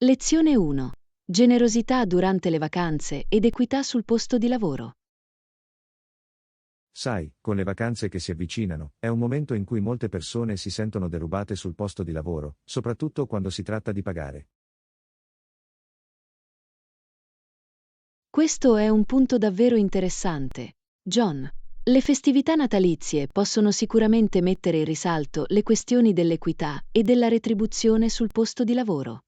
Lezione 1. Generosità durante le vacanze ed equità sul posto di lavoro. Sai, con le vacanze che si avvicinano, è un momento in cui molte persone si sentono derubate sul posto di lavoro, soprattutto quando si tratta di pagare. Questo è un punto davvero interessante. John, le festività natalizie possono sicuramente mettere in risalto le questioni dell'equità e della retribuzione sul posto di lavoro.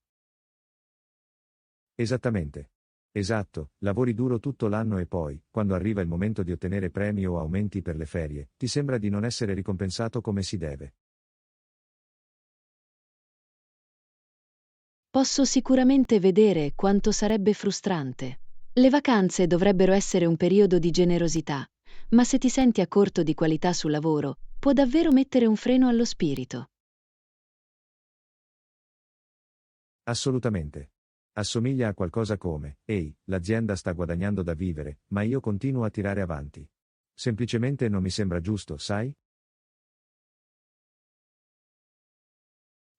Esattamente. Esatto, lavori duro tutto l'anno e poi, quando arriva il momento di ottenere premi o aumenti per le ferie, ti sembra di non essere ricompensato come si deve. Posso sicuramente vedere quanto sarebbe frustrante. Le vacanze dovrebbero essere un periodo di generosità, ma se ti senti a corto di qualità sul lavoro, può davvero mettere un freno allo spirito. Assolutamente. Assomiglia a qualcosa come, ehi, l'azienda sta guadagnando da vivere, ma io continuo a tirare avanti. Semplicemente non mi sembra giusto, sai?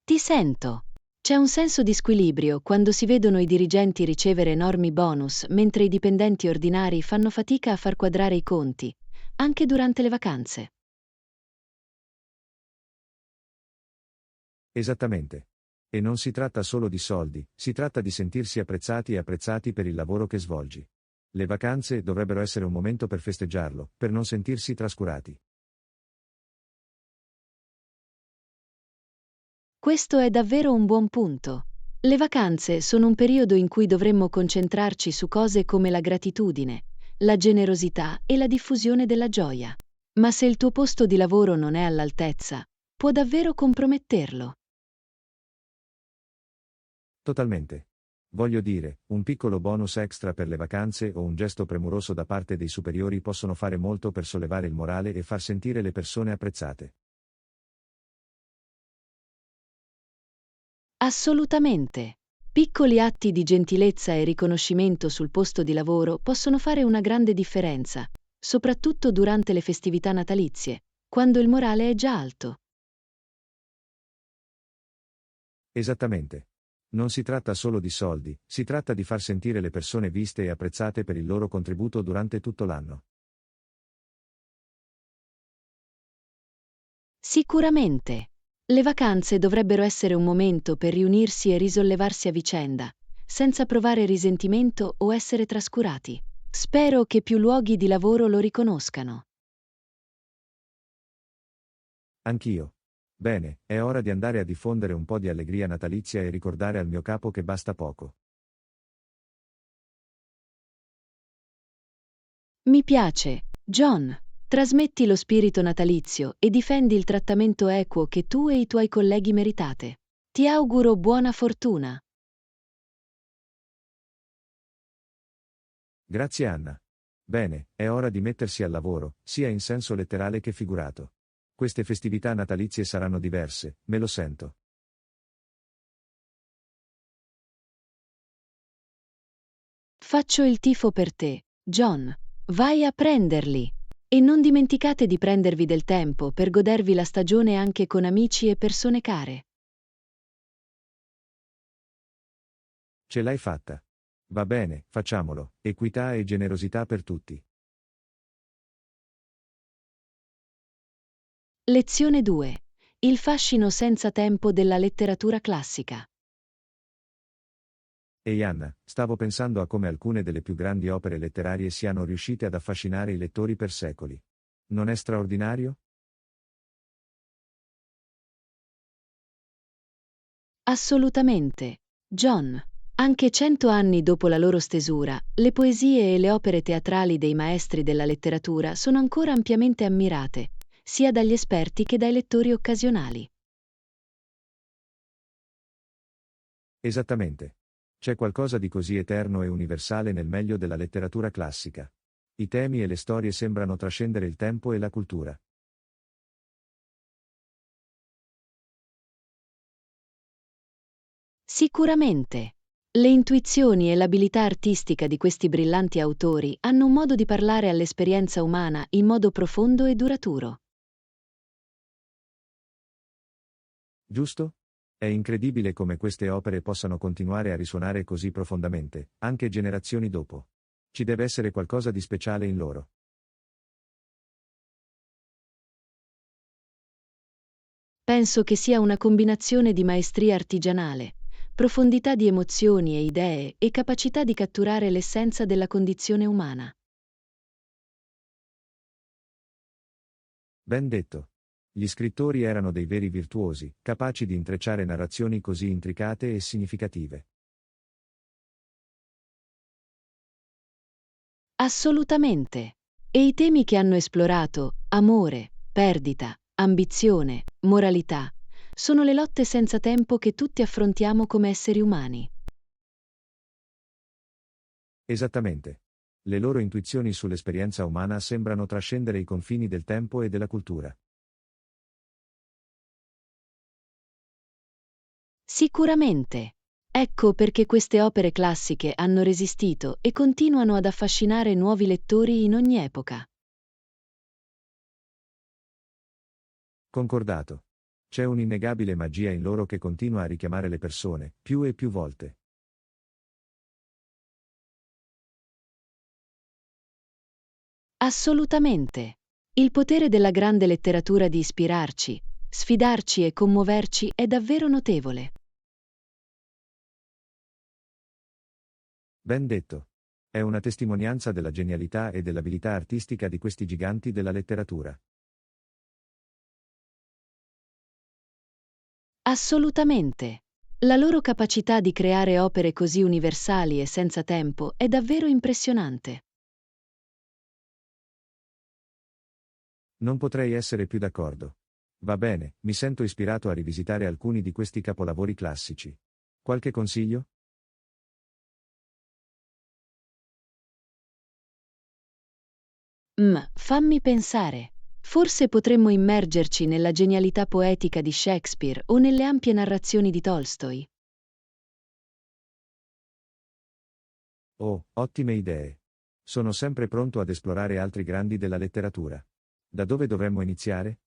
Ti sento. C'è un senso di squilibrio quando si vedono i dirigenti ricevere enormi bonus mentre i dipendenti ordinari fanno fatica a far quadrare i conti, anche durante le vacanze. Esattamente. E non si tratta solo di soldi, si tratta di sentirsi apprezzati e apprezzati per il lavoro che svolgi. Le vacanze dovrebbero essere un momento per festeggiarlo, per non sentirsi trascurati. Questo è davvero un buon punto. Le vacanze sono un periodo in cui dovremmo concentrarci su cose come la gratitudine, la generosità e la diffusione della gioia. Ma se il tuo posto di lavoro non è all'altezza, può davvero comprometterlo. Totalmente. Voglio dire, un piccolo bonus extra per le vacanze o un gesto premuroso da parte dei superiori possono fare molto per sollevare il morale e far sentire le persone apprezzate. Assolutamente. Piccoli atti di gentilezza e riconoscimento sul posto di lavoro possono fare una grande differenza, soprattutto durante le festività natalizie, quando il morale è già alto. Esattamente. Non si tratta solo di soldi, si tratta di far sentire le persone viste e apprezzate per il loro contributo durante tutto l'anno. Sicuramente. Le vacanze dovrebbero essere un momento per riunirsi e risollevarsi a vicenda, senza provare risentimento o essere trascurati. Spero che più luoghi di lavoro lo riconoscano. Anch'io. Bene, è ora di andare a diffondere un po' di allegria natalizia e ricordare al mio capo che basta poco. Mi piace, John. Trasmetti lo spirito natalizio e difendi il trattamento equo che tu e i tuoi colleghi meritate. Ti auguro buona fortuna. Grazie Anna. Bene, è ora di mettersi al lavoro, sia in senso letterale che figurato. Queste festività natalizie saranno diverse, me lo sento. Faccio il tifo per te, John. Vai a prenderli. E non dimenticate di prendervi del tempo per godervi la stagione anche con amici e persone care. Ce l'hai fatta. Va bene, facciamolo, equità e generosità per tutti. Lezione 2. Il fascino senza tempo della letteratura classica. Ehi Anna, stavo pensando a come alcune delle più grandi opere letterarie siano riuscite ad affascinare i lettori per secoli. Non è straordinario? Assolutamente. John. Anche 100 anni dopo la loro stesura, le poesie e le opere teatrali dei maestri della letteratura sono ancora ampiamente ammirate, sia dagli esperti che dai lettori occasionali. Esattamente. C'è qualcosa di così eterno e universale nel meglio della letteratura classica. I temi e le storie sembrano trascendere il tempo e la cultura. Sicuramente. Le intuizioni e l'abilità artistica di questi brillanti autori hanno un modo di parlare all'esperienza umana in modo profondo e duraturo. Giusto? È incredibile come queste opere possano continuare a risuonare così profondamente, anche generazioni dopo. Ci deve essere qualcosa di speciale in loro. Penso che sia una combinazione di maestria artigianale, profondità di emozioni e idee e capacità di catturare l'essenza della condizione umana. Ben detto. Gli scrittori erano dei veri virtuosi, capaci di intrecciare narrazioni così intricate e significative. Assolutamente. E i temi che hanno esplorato, amore, perdita, ambizione, moralità, sono le lotte senza tempo che tutti affrontiamo come esseri umani. Esattamente. Le loro intuizioni sull'esperienza umana sembrano trascendere i confini del tempo e della cultura. Sicuramente. Ecco perché queste opere classiche hanno resistito e continuano ad affascinare nuovi lettori in ogni epoca. Concordato. C'è un'innegabile magia in loro che continua a richiamare le persone, più e più volte. Assolutamente. Il potere della grande letteratura di ispirarci, sfidarci e commuoverci è davvero notevole. Ben detto. È una testimonianza della genialità e dell'abilità artistica di questi giganti della letteratura. Assolutamente. La loro capacità di creare opere così universali e senza tempo è davvero impressionante. Non potrei essere più d'accordo. Va bene, mi sento ispirato a rivisitare alcuni di questi capolavori classici. Qualche consiglio? Fammi pensare. Forse potremmo immergerci nella genialità poetica di Shakespeare o nelle ampie narrazioni di Tolstoi. Oh, ottime idee. Sono sempre pronto ad esplorare altri grandi della letteratura. Da dove dovremmo iniziare?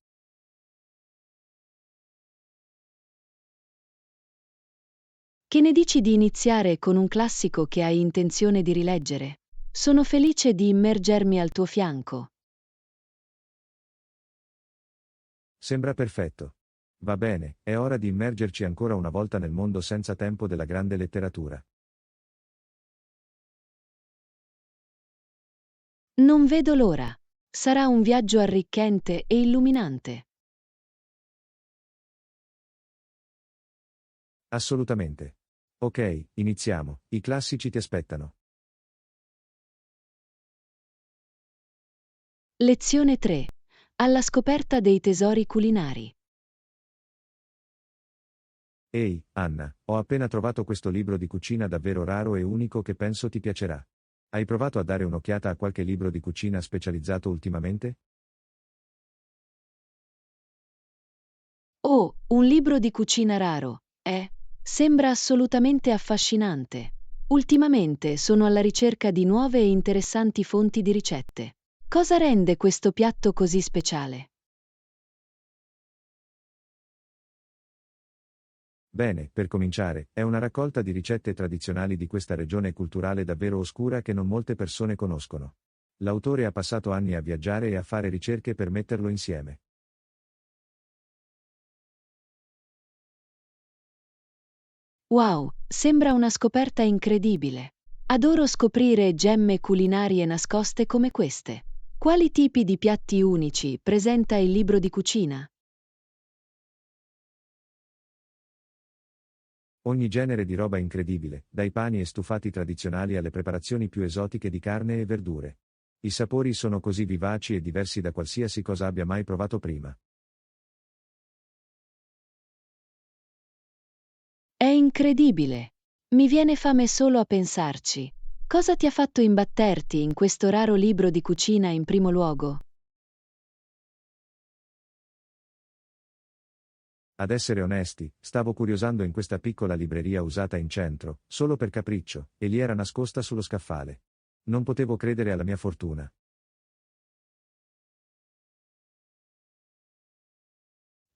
Che ne dici di iniziare con un classico che hai intenzione di rileggere? Sono felice di immergermi al tuo fianco. Sembra perfetto. Va bene, è ora di immergerci ancora una volta nel mondo senza tempo della grande letteratura. Non vedo l'ora. Sarà un viaggio arricchente e illuminante. Assolutamente. Ok, iniziamo, i classici ti aspettano. Lezione 3. Alla scoperta dei tesori culinari. Ehi, Anna, ho appena trovato questo libro di cucina davvero raro e unico che penso ti piacerà. Hai provato a dare un'occhiata a qualche libro di cucina specializzato ultimamente? Oh, un libro di cucina raro. Sembra assolutamente affascinante. Ultimamente sono alla ricerca di nuove e interessanti fonti di ricette. Cosa rende questo piatto così speciale? Bene, per cominciare, è una raccolta di ricette tradizionali di questa regione culturale davvero oscura che non molte persone conoscono. L'autore ha passato anni a viaggiare e a fare ricerche per metterlo insieme. Wow, sembra una scoperta incredibile. Adoro scoprire gemme culinarie nascoste come queste. Quali tipi di piatti unici presenta il libro di cucina? Ogni genere di roba incredibile, dai pani e stufati tradizionali alle preparazioni più esotiche di carne e verdure. I sapori sono così vivaci e diversi da qualsiasi cosa abbia mai provato prima. È incredibile. Mi viene fame solo a pensarci. Cosa ti ha fatto imbatterti in questo raro libro di cucina in primo luogo? Ad essere onesti, stavo curiosando in questa piccola libreria usata in centro, solo per capriccio, e lì era nascosta sullo scaffale. Non potevo credere alla mia fortuna.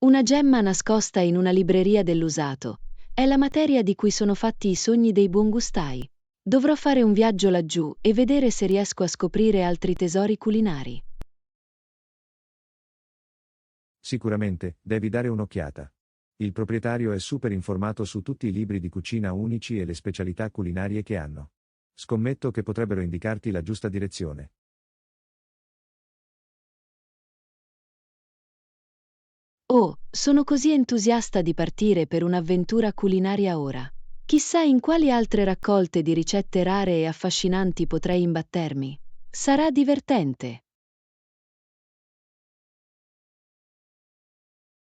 Una gemma nascosta in una libreria dell'usato. È la materia di cui sono fatti i sogni dei buongustai. Dovrò fare un viaggio laggiù e vedere se riesco a scoprire altri tesori culinari. Sicuramente, devi dare un'occhiata. Il proprietario è super informato su tutti i libri di cucina unici e le specialità culinarie che hanno. Scommetto che potrebbero indicarti la giusta direzione. Oh, sono così entusiasta di partire per un'avventura culinaria ora. Chissà in quali altre raccolte di ricette rare e affascinanti potrei imbattermi. Sarà divertente.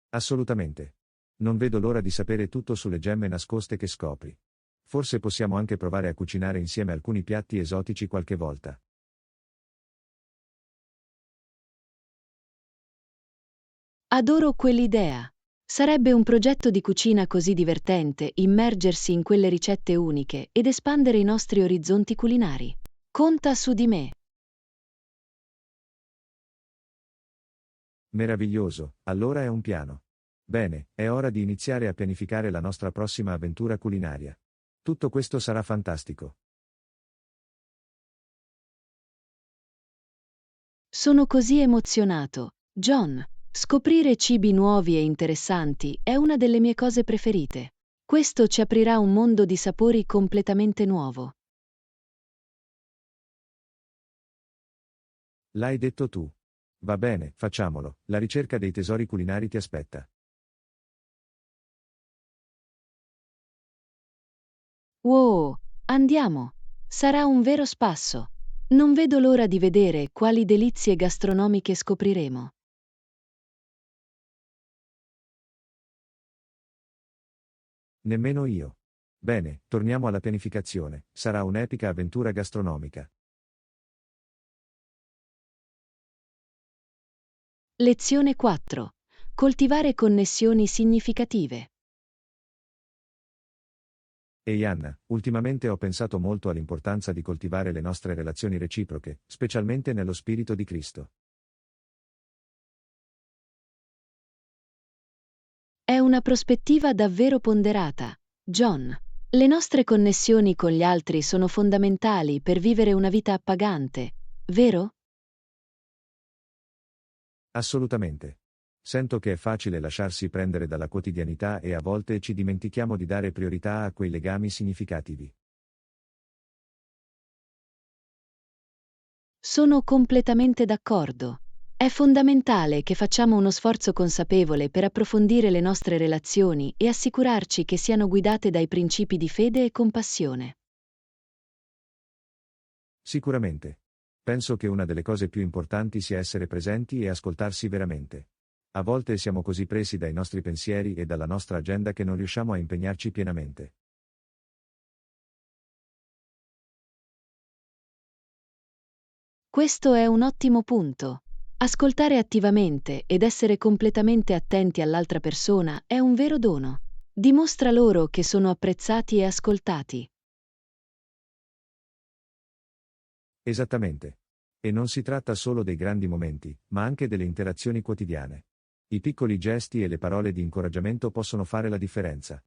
Assolutamente. Non vedo l'ora di sapere tutto sulle gemme nascoste che scopri. Forse possiamo anche provare a cucinare insieme alcuni piatti esotici qualche volta. Adoro quell'idea. Sarebbe un progetto di cucina così divertente immergersi in quelle ricette uniche ed espandere i nostri orizzonti culinari. Conta su di me. Meraviglioso, allora è un piano. Bene, è ora di iniziare a pianificare la nostra prossima avventura culinaria. Tutto questo sarà fantastico. Sono così emozionato. John, scoprire cibi nuovi e interessanti è una delle mie cose preferite. Questo ci aprirà un mondo di sapori completamente nuovo. L'hai detto tu. Va bene, facciamolo, la ricerca dei tesori culinari ti aspetta. Wow, andiamo! Sarà un vero spasso. Non vedo l'ora di vedere quali delizie gastronomiche scopriremo. Nemmeno io. Bene, torniamo alla pianificazione, sarà un'epica avventura gastronomica. Lezione 4. Coltivare connessioni significative. Ehi Anna, ultimamente ho pensato molto all'importanza di coltivare le nostre relazioni reciproche, specialmente nello spirito di Cristo. È una prospettiva davvero ponderata. John, le nostre connessioni con gli altri sono fondamentali per vivere una vita appagante, vero? Assolutamente. Sento che è facile lasciarsi prendere dalla quotidianità e a volte ci dimentichiamo di dare priorità a quei legami significativi. Sono completamente d'accordo. È fondamentale che facciamo uno sforzo consapevole per approfondire le nostre relazioni e assicurarci che siano guidate dai principi di fede e compassione. Sicuramente. Penso che una delle cose più importanti sia essere presenti e ascoltarsi veramente. A volte siamo così presi dai nostri pensieri e dalla nostra agenda che non riusciamo a impegnarci pienamente. Questo è un ottimo punto. Ascoltare attivamente ed essere completamente attenti all'altra persona è un vero dono. Dimostra loro che sono apprezzati e ascoltati. Esattamente. E non si tratta solo dei grandi momenti, ma anche delle interazioni quotidiane. I piccoli gesti e le parole di incoraggiamento possono fare la differenza.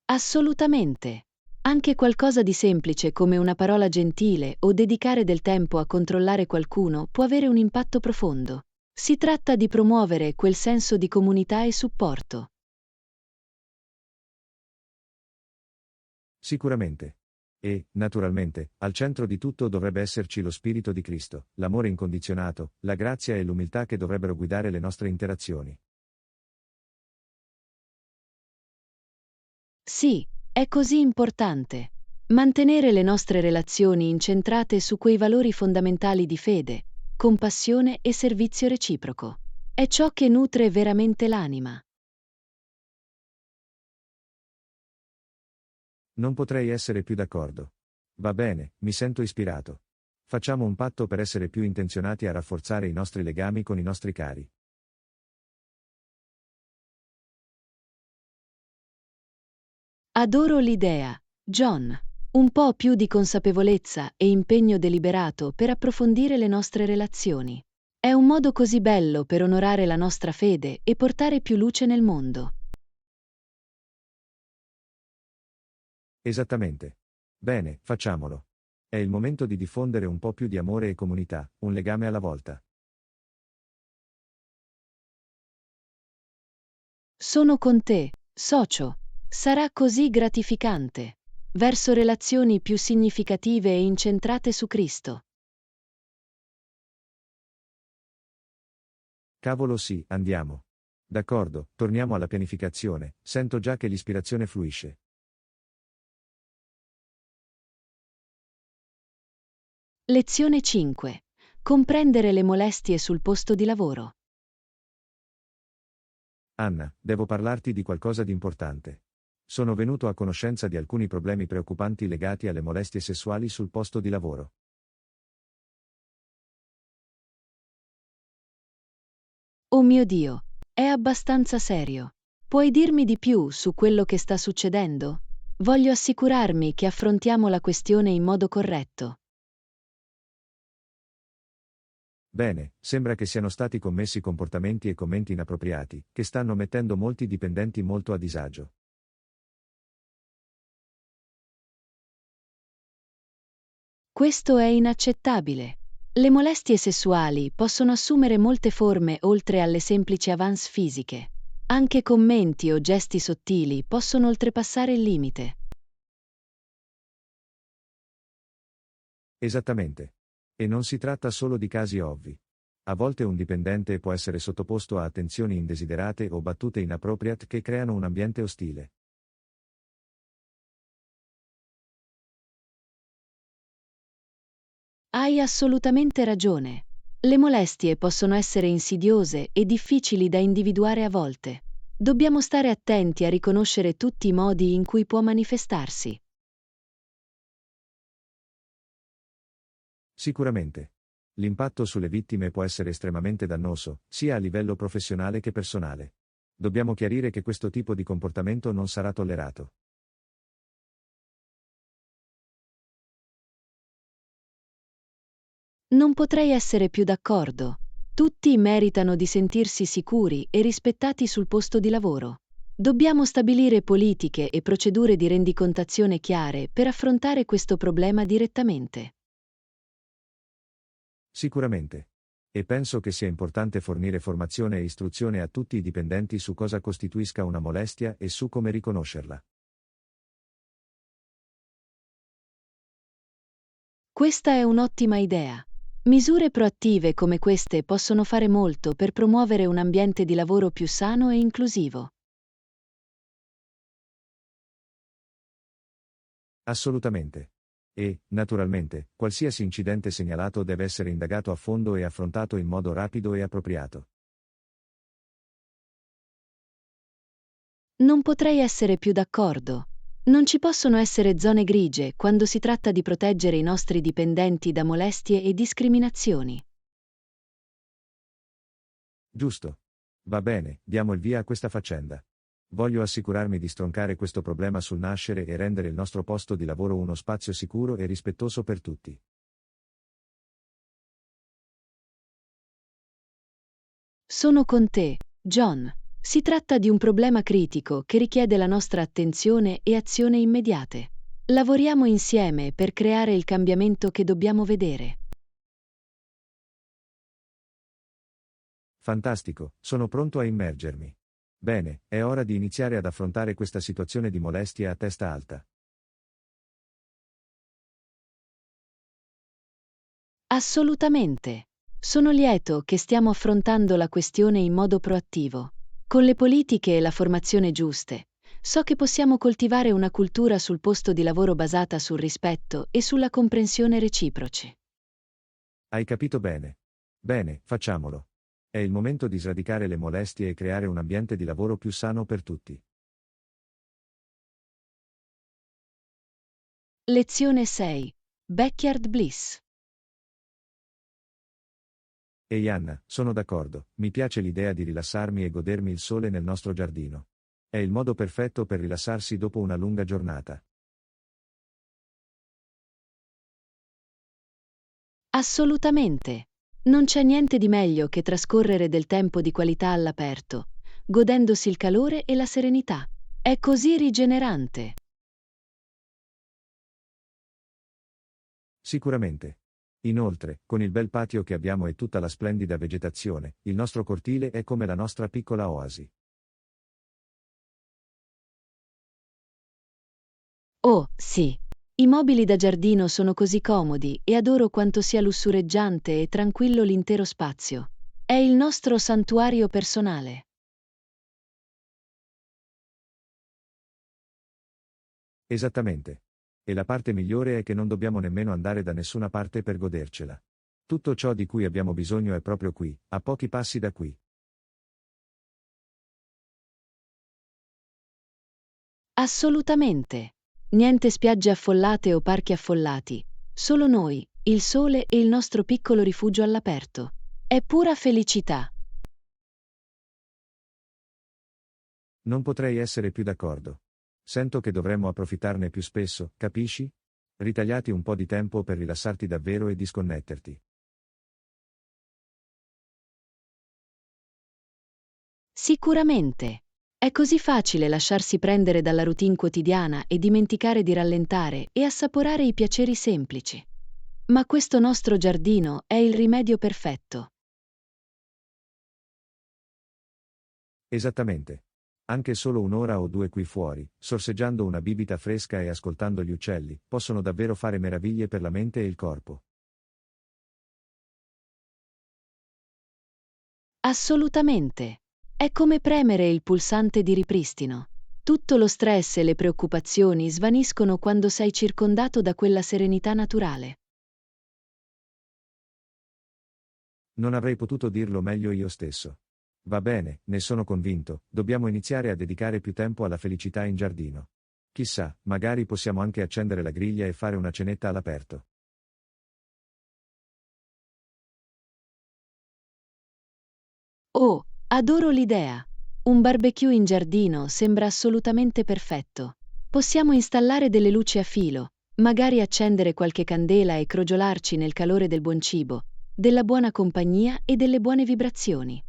Assolutamente. Anche qualcosa di semplice come una parola gentile o dedicare del tempo a controllare qualcuno può avere un impatto profondo. Si tratta di promuovere quel senso di comunità e supporto. Sicuramente. E, naturalmente, al centro di tutto dovrebbe esserci lo spirito di Cristo, l'amore incondizionato, la grazia e l'umiltà che dovrebbero guidare le nostre interazioni. Sì, è così importante. Mantenere le nostre relazioni incentrate su quei valori fondamentali di fede, compassione e servizio reciproco. È ciò che nutre veramente l'anima. Non potrei essere più d'accordo. Va bene, mi sento ispirato. Facciamo un patto per essere più intenzionati a rafforzare i nostri legami con i nostri cari. Adoro l'idea, John. Un po' più di consapevolezza e impegno deliberato per approfondire le nostre relazioni. È un modo così bello per onorare la nostra fede e portare più luce nel mondo. Esattamente. Bene, facciamolo. È il momento di diffondere un po' più di amore e comunità, un legame alla volta. Sono con te, socio. Sarà così gratificante. Verso relazioni più significative e incentrate su Cristo. Cavolo sì, andiamo. D'accordo, torniamo alla pianificazione, sento già che l'ispirazione fluisce. Lezione 5. Comprendere le molestie sul posto di lavoro. Anna, devo parlarti di qualcosa di importante. Sono venuto a conoscenza di alcuni problemi preoccupanti legati alle molestie sessuali sul posto di lavoro. Oh mio Dio, è abbastanza serio. Puoi dirmi di più su quello che sta succedendo? Voglio assicurarmi che affrontiamo la questione in modo corretto. Bene, sembra che siano stati commessi comportamenti e commenti inappropriati, che stanno mettendo molti dipendenti molto a disagio. Questo è inaccettabile. Le molestie sessuali possono assumere molte forme oltre alle semplici avance fisiche. Anche commenti o gesti sottili possono oltrepassare il limite. Esattamente. E non si tratta solo di casi ovvi. A volte un dipendente può essere sottoposto a attenzioni indesiderate o battute inappropriate che creano un ambiente ostile. Hai assolutamente ragione. Le molestie possono essere insidiose e difficili da individuare a volte. Dobbiamo stare attenti a riconoscere tutti i modi in cui può manifestarsi. Sicuramente. L'impatto sulle vittime può essere estremamente dannoso, sia a livello professionale che personale. Dobbiamo chiarire che questo tipo di comportamento non sarà tollerato. Non potrei essere più d'accordo. Tutti meritano di sentirsi sicuri e rispettati sul posto di lavoro. Dobbiamo stabilire politiche e procedure di rendicontazione chiare per affrontare questo problema direttamente. Sicuramente. E penso che sia importante fornire formazione e istruzione a tutti i dipendenti su cosa costituisca una molestia e su come riconoscerla. Questa è un'ottima idea. Misure proattive come queste possono fare molto per promuovere un ambiente di lavoro più sano e inclusivo. Assolutamente. E, naturalmente, qualsiasi incidente segnalato deve essere indagato a fondo e affrontato in modo rapido e appropriato. Non potrei essere più d'accordo. Non ci possono essere zone grigie quando si tratta di proteggere i nostri dipendenti da molestie e discriminazioni. Giusto. Va bene, diamo il via a questa faccenda. Voglio assicurarmi di stroncare questo problema sul nascere e rendere il nostro posto di lavoro uno spazio sicuro e rispettoso per tutti. Sono con te, John. Si tratta di un problema critico che richiede la nostra attenzione e azione immediate. Lavoriamo insieme per creare il cambiamento che dobbiamo vedere. Fantastico, sono pronto a immergermi. Bene, è ora di iniziare ad affrontare questa situazione di molestia a testa alta. Assolutamente. Sono lieto che stiamo affrontando la questione in modo proattivo. Con le politiche e la formazione giuste, so che possiamo coltivare una cultura sul posto di lavoro basata sul rispetto e sulla comprensione reciproci. Hai capito bene. Bene, facciamolo. È il momento di sradicare le molestie e creare un ambiente di lavoro più sano per tutti. Lezione 6. Backyard Bliss. Ehi Anna, sono d'accordo, mi piace l'idea di rilassarmi e godermi il sole nel nostro giardino. È il modo perfetto per rilassarsi dopo una lunga giornata. Assolutamente. Non c'è niente di meglio che trascorrere del tempo di qualità all'aperto, godendosi il calore e la serenità. È così rigenerante. Sicuramente. Inoltre, con il bel patio che abbiamo e tutta la splendida vegetazione, il nostro cortile è come la nostra piccola oasi. Oh, sì. I mobili da giardino sono così comodi e adoro quanto sia lussureggiante e tranquillo l'intero spazio. È il nostro santuario personale. Esattamente. E la parte migliore è che non dobbiamo nemmeno andare da nessuna parte per godercela. Tutto ciò di cui abbiamo bisogno è proprio qui, a pochi passi da qui. Assolutamente. Niente spiagge affollate o parchi affollati. Solo noi, il sole e il nostro piccolo rifugio all'aperto. È pura felicità. Non potrei essere più d'accordo. Sento che dovremmo approfittarne più spesso, capisci? Ritagliati un po' di tempo per rilassarti davvero e disconnetterti. Sicuramente. È così facile lasciarsi prendere dalla routine quotidiana e dimenticare di rallentare e assaporare i piaceri semplici. Ma questo nostro giardino è il rimedio perfetto. Esattamente. Anche solo un'ora o due qui fuori, sorseggiando una bibita fresca e ascoltando gli uccelli, possono davvero fare meraviglie per la mente e il corpo. Assolutamente. È come premere il pulsante di ripristino. Tutto lo stress e le preoccupazioni svaniscono quando sei circondato da quella serenità naturale. Non avrei potuto dirlo meglio io stesso. Va bene, ne sono convinto, dobbiamo iniziare a dedicare più tempo alla felicità in giardino. Chissà, magari possiamo anche accendere la griglia e fare una cenetta all'aperto. Oh, adoro l'idea! Un barbecue in giardino sembra assolutamente perfetto. Possiamo installare delle luci a filo, magari accendere qualche candela e crogiolarci nel calore del buon cibo, della buona compagnia e delle buone vibrazioni.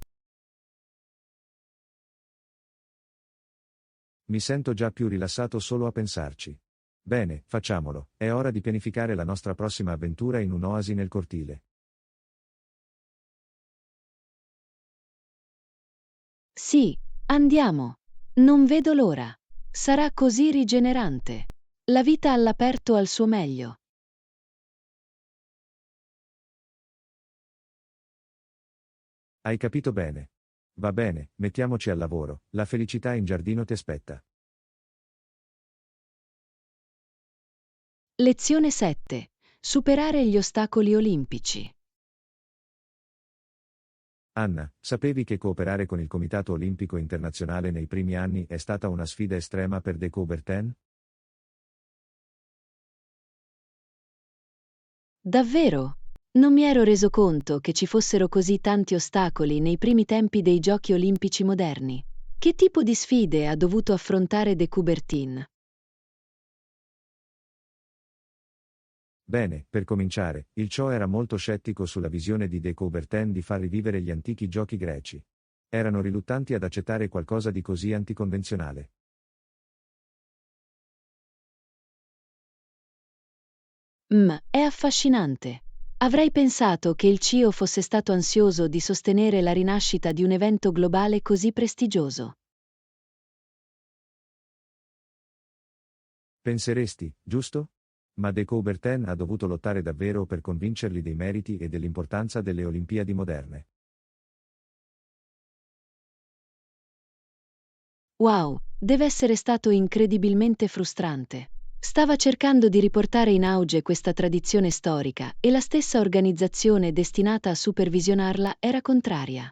Mi sento già più rilassato solo a pensarci. Bene, facciamolo, è ora di pianificare la nostra prossima avventura in un'oasi nel cortile. Sì, andiamo. Non vedo l'ora. Sarà così rigenerante. La vita all'aperto al suo meglio. Hai capito bene. Va bene, mettiamoci al lavoro, la felicità in giardino ti aspetta. Lezione 7. Superare gli ostacoli olimpici. Anna, sapevi che cooperare con il Comitato Olimpico Internazionale nei primi anni è stata una sfida estrema per De Coubertin? Davvero? Non mi ero reso conto che ci fossero così tanti ostacoli nei primi tempi dei Giochi olimpici moderni. Che tipo di sfide ha dovuto affrontare De Coubertin? Bene, per cominciare, il Ciò era molto scettico sulla visione di De Coubertin di far rivivere gli antichi giochi greci. Erano riluttanti ad accettare qualcosa di così anticonvenzionale. È affascinante. Avrei pensato che il CIO fosse stato ansioso di sostenere la rinascita di un evento globale così prestigioso. Penseresti, giusto? Ma De Coubertin ha dovuto lottare davvero per convincerli dei meriti e dell'importanza delle Olimpiadi moderne. Wow, deve essere stato incredibilmente frustrante. Stava cercando di riportare in auge questa tradizione storica e la stessa organizzazione destinata a supervisionarla era contraria.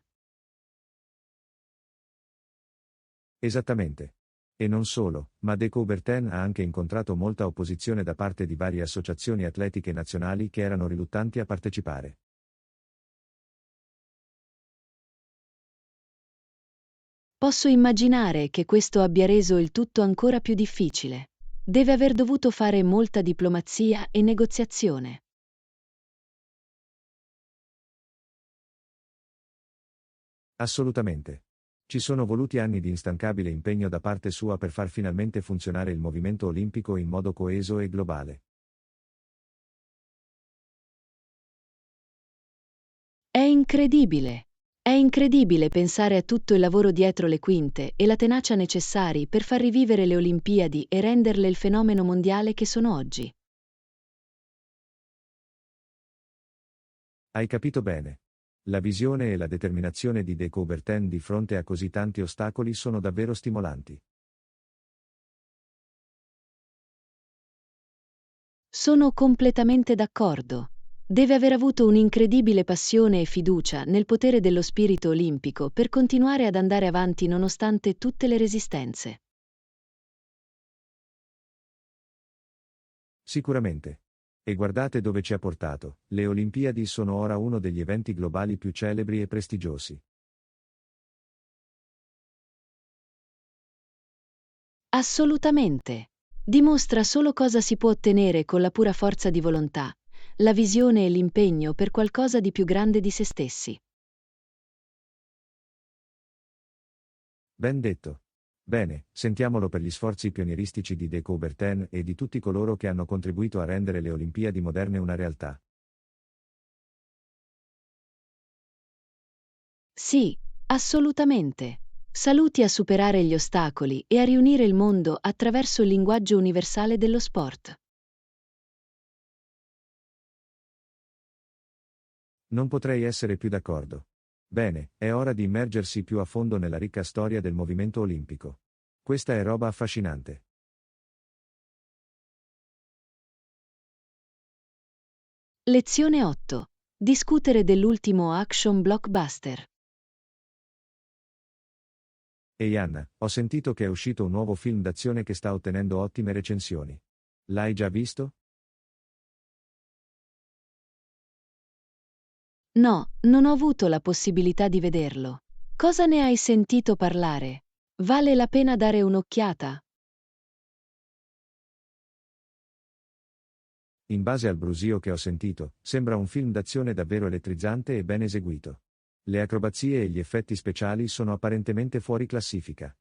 Esattamente. E non solo, ma De Coubertin ha anche incontrato molta opposizione da parte di varie associazioni atletiche nazionali che erano riluttanti a partecipare. Posso immaginare che questo abbia reso il tutto ancora più difficile. Deve aver dovuto fare molta diplomazia e negoziazione. Assolutamente. Ci sono voluti anni di instancabile impegno da parte sua per far finalmente funzionare il movimento olimpico in modo coeso e globale. È incredibile! È incredibile pensare a tutto il lavoro dietro le quinte e la tenacia necessari per far rivivere le Olimpiadi e renderle il fenomeno mondiale che sono oggi. Hai capito bene. La visione e la determinazione di De Coubertin di fronte a così tanti ostacoli sono davvero stimolanti. Sono completamente d'accordo. Deve aver avuto un'incredibile passione e fiducia nel potere dello spirito olimpico per continuare ad andare avanti nonostante tutte le resistenze. Sicuramente. E guardate dove ci ha portato, le Olimpiadi sono ora uno degli eventi globali più celebri e prestigiosi. Assolutamente. Dimostra solo cosa si può ottenere con la pura forza di volontà, la visione e l'impegno per qualcosa di più grande di se stessi. Ben detto. Bene, sentiamolo per gli sforzi pionieristici di De Coubertin e di tutti coloro che hanno contribuito a rendere le Olimpiadi moderne una realtà. Sì, assolutamente. Saluti a superare gli ostacoli e a riunire il mondo attraverso il linguaggio universale dello sport. Non potrei essere più d'accordo. Bene, è ora di immergersi più a fondo nella ricca storia del movimento olimpico. Questa è roba affascinante. Lezione 8. Discutere dell'ultimo action blockbuster. Ehi Anna, ho sentito che è uscito un nuovo film d'azione che sta ottenendo ottime recensioni. L'hai già visto? No, non ho avuto la possibilità di vederlo. Cosa ne hai sentito parlare? Vale la pena dare un'occhiata? In base al brusio che ho sentito, sembra un film d'azione davvero elettrizzante e ben eseguito. Le acrobazie e gli effetti speciali sono apparentemente fuori classifica.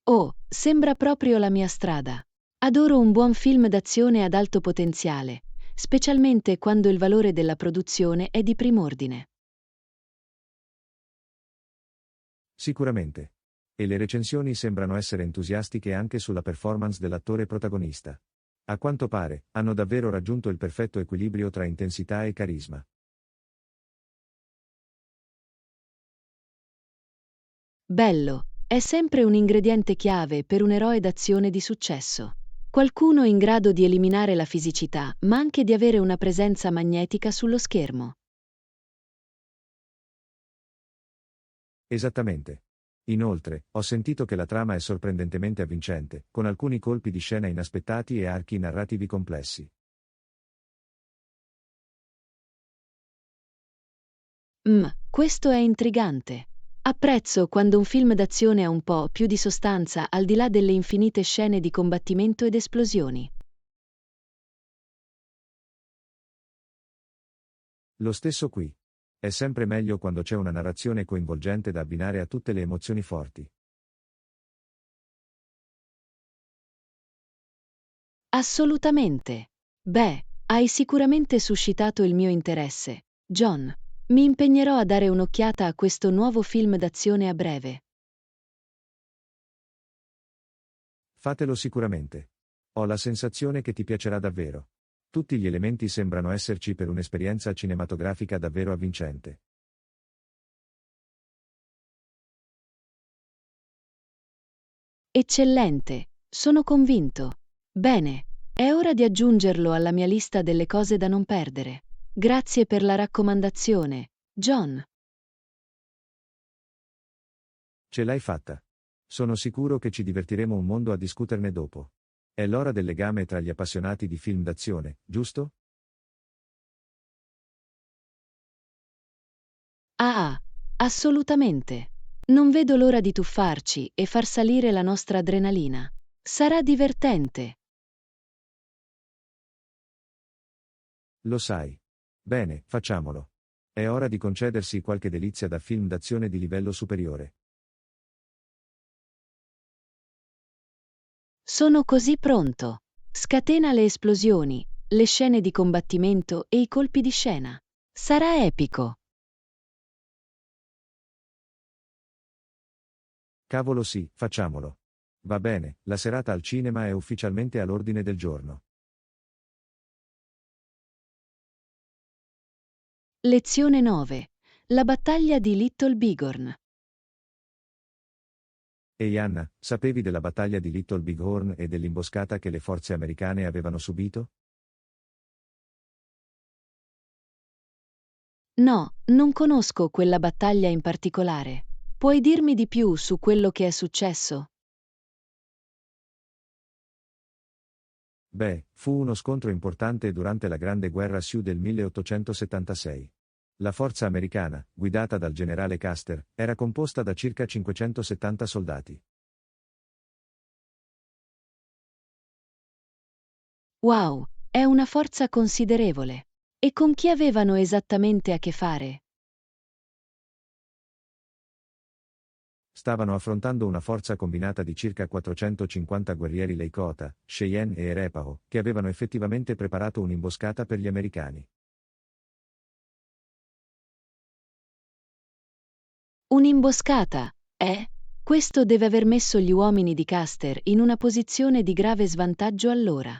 Oh, sembra proprio la mia strada. Adoro un buon film d'azione ad alto potenziale, specialmente quando il valore della produzione è di prim'ordine. Sicuramente. E le recensioni sembrano essere entusiastiche anche sulla performance dell'attore protagonista. A quanto pare, hanno davvero raggiunto il perfetto equilibrio tra intensità e carisma. Bello, è sempre un ingrediente chiave per un eroe d'azione di successo. Qualcuno in grado di eliminare la fisicità, ma anche di avere una presenza magnetica sullo schermo. Esattamente. Inoltre, ho sentito che la trama è sorprendentemente avvincente, con alcuni colpi di scena inaspettati e archi narrativi complessi. Questo è intrigante. Apprezzo quando un film d'azione ha un po' più di sostanza al di là delle infinite scene di combattimento ed esplosioni. Lo stesso qui. È sempre meglio quando c'è una narrazione coinvolgente da abbinare a tutte le emozioni forti. Assolutamente. Beh, hai sicuramente suscitato il mio interesse, John. Mi impegnerò a dare un'occhiata a questo nuovo film d'azione a breve. Fatelo sicuramente. Ho la sensazione che ti piacerà davvero. Tutti gli elementi sembrano esserci per un'esperienza cinematografica davvero avvincente. Eccellente, sono convinto. Bene, è ora di aggiungerlo alla mia lista delle cose da non perdere. Grazie per la raccomandazione, John. Ce l'hai fatta. Sono sicuro che ci divertiremo un mondo a discuterne dopo. È l'ora del legame tra gli appassionati di film d'azione, giusto? Ah, assolutamente. Non vedo l'ora di tuffarci e far salire la nostra adrenalina. Sarà divertente. Lo sai. Bene, facciamolo. È ora di concedersi qualche delizia da film d'azione di livello superiore. Sono così pronto. Scatena le esplosioni, le scene di combattimento e i colpi di scena. Sarà epico. Cavolo sì, facciamolo. Va bene, la serata al cinema è ufficialmente all'ordine del giorno. Lezione 9. La battaglia di Little Bighorn. Ehi Anna, sapevi della battaglia di Little Bighorn e dell'imboscata che le forze americane avevano subito? No, non conosco quella battaglia in particolare. Puoi dirmi di più su quello che è successo? Beh, fu uno scontro importante durante la Grande Guerra Sioux del 1876. La forza americana, guidata dal generale Custer, era composta da circa 570 soldati. Wow, è una forza considerevole. E con chi avevano esattamente a che fare? Stavano affrontando una forza combinata di circa 450 guerrieri Lakota, Cheyenne e Arapaho, che avevano effettivamente preparato un'imboscata per gli americani. Un'imboscata, eh? Questo deve aver messo gli uomini di Custer in una posizione di grave svantaggio allora.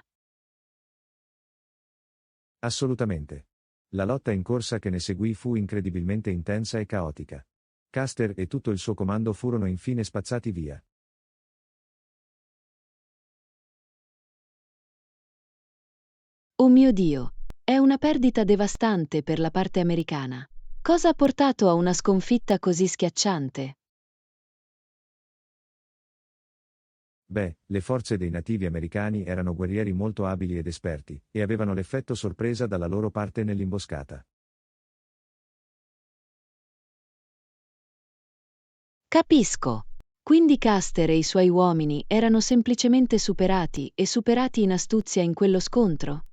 Assolutamente. La lotta in corsa che ne seguì fu incredibilmente intensa e caotica. Custer e tutto il suo comando furono infine spazzati via. Oh mio Dio, è una perdita devastante per la parte americana. Cosa ha portato a una sconfitta così schiacciante? Beh, le forze dei nativi americani erano guerrieri molto abili ed esperti, e avevano l'effetto sorpresa dalla loro parte nell'imboscata. Capisco. Quindi Custer e i suoi uomini erano semplicemente superati e superati in astuzia in quello scontro?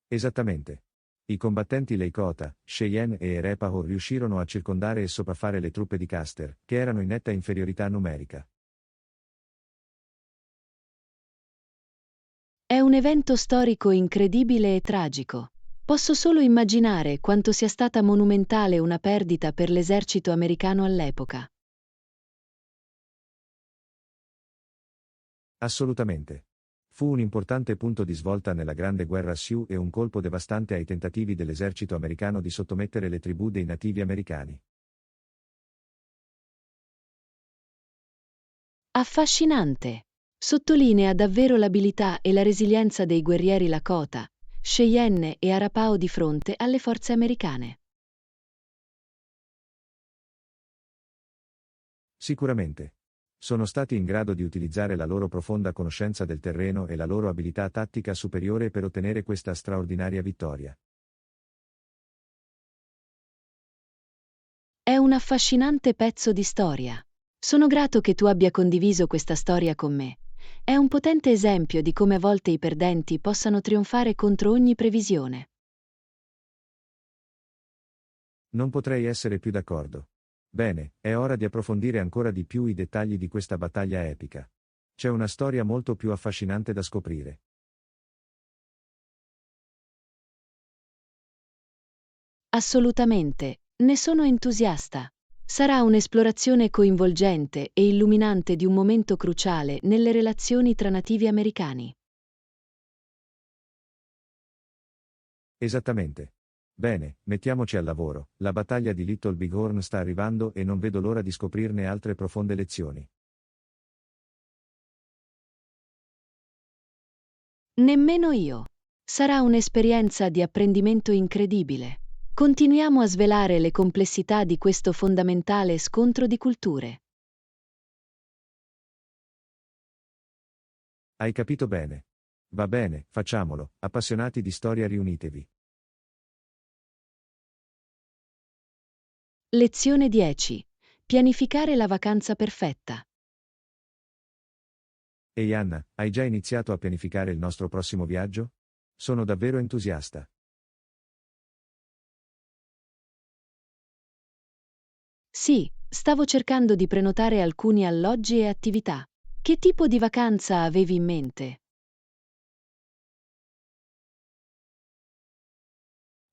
Esattamente. I combattenti Lakota, Cheyenne e Arapaho riuscirono a circondare e sopraffare le truppe di Custer, che erano in netta inferiorità numerica. È un evento storico incredibile e tragico. Posso solo immaginare quanto sia stata monumentale una perdita per l'esercito americano all'epoca. Assolutamente. Fu un importante punto di svolta nella Grande Guerra Sioux e un colpo devastante ai tentativi dell'esercito americano di sottomettere le tribù dei nativi americani. Affascinante. Sottolinea davvero l'abilità e la resilienza dei guerrieri Lakota, Cheyenne e Arapaho di fronte alle forze americane. Sicuramente. Sono stati in grado di utilizzare la loro profonda conoscenza del terreno e la loro abilità tattica superiore per ottenere questa straordinaria vittoria. È un affascinante pezzo di storia. Sono grato che tu abbia condiviso questa storia con me. È un potente esempio di come a volte i perdenti possano trionfare contro ogni previsione. Non potrei essere più d'accordo. Bene, è ora di approfondire ancora di più i dettagli di questa battaglia epica. C'è una storia molto più affascinante da scoprire. Assolutamente, ne sono entusiasta. Sarà un'esplorazione coinvolgente e illuminante di un momento cruciale nelle relazioni tra nativi americani. Esattamente. Bene, mettiamoci al lavoro, la battaglia di Little Bighorn sta arrivando e non vedo l'ora di scoprirne altre profonde lezioni. Nemmeno io. Sarà un'esperienza di apprendimento incredibile. Continuiamo a svelare le complessità di questo fondamentale scontro di culture. Hai capito bene? Va bene, facciamolo, appassionati di storia riunitevi. Lezione 10. Pianificare la vacanza perfetta. Ehi Anna, hai già iniziato a pianificare il nostro prossimo viaggio? Sono davvero entusiasta. Sì, stavo cercando di prenotare alcuni alloggi e attività. Che tipo di vacanza avevi in mente?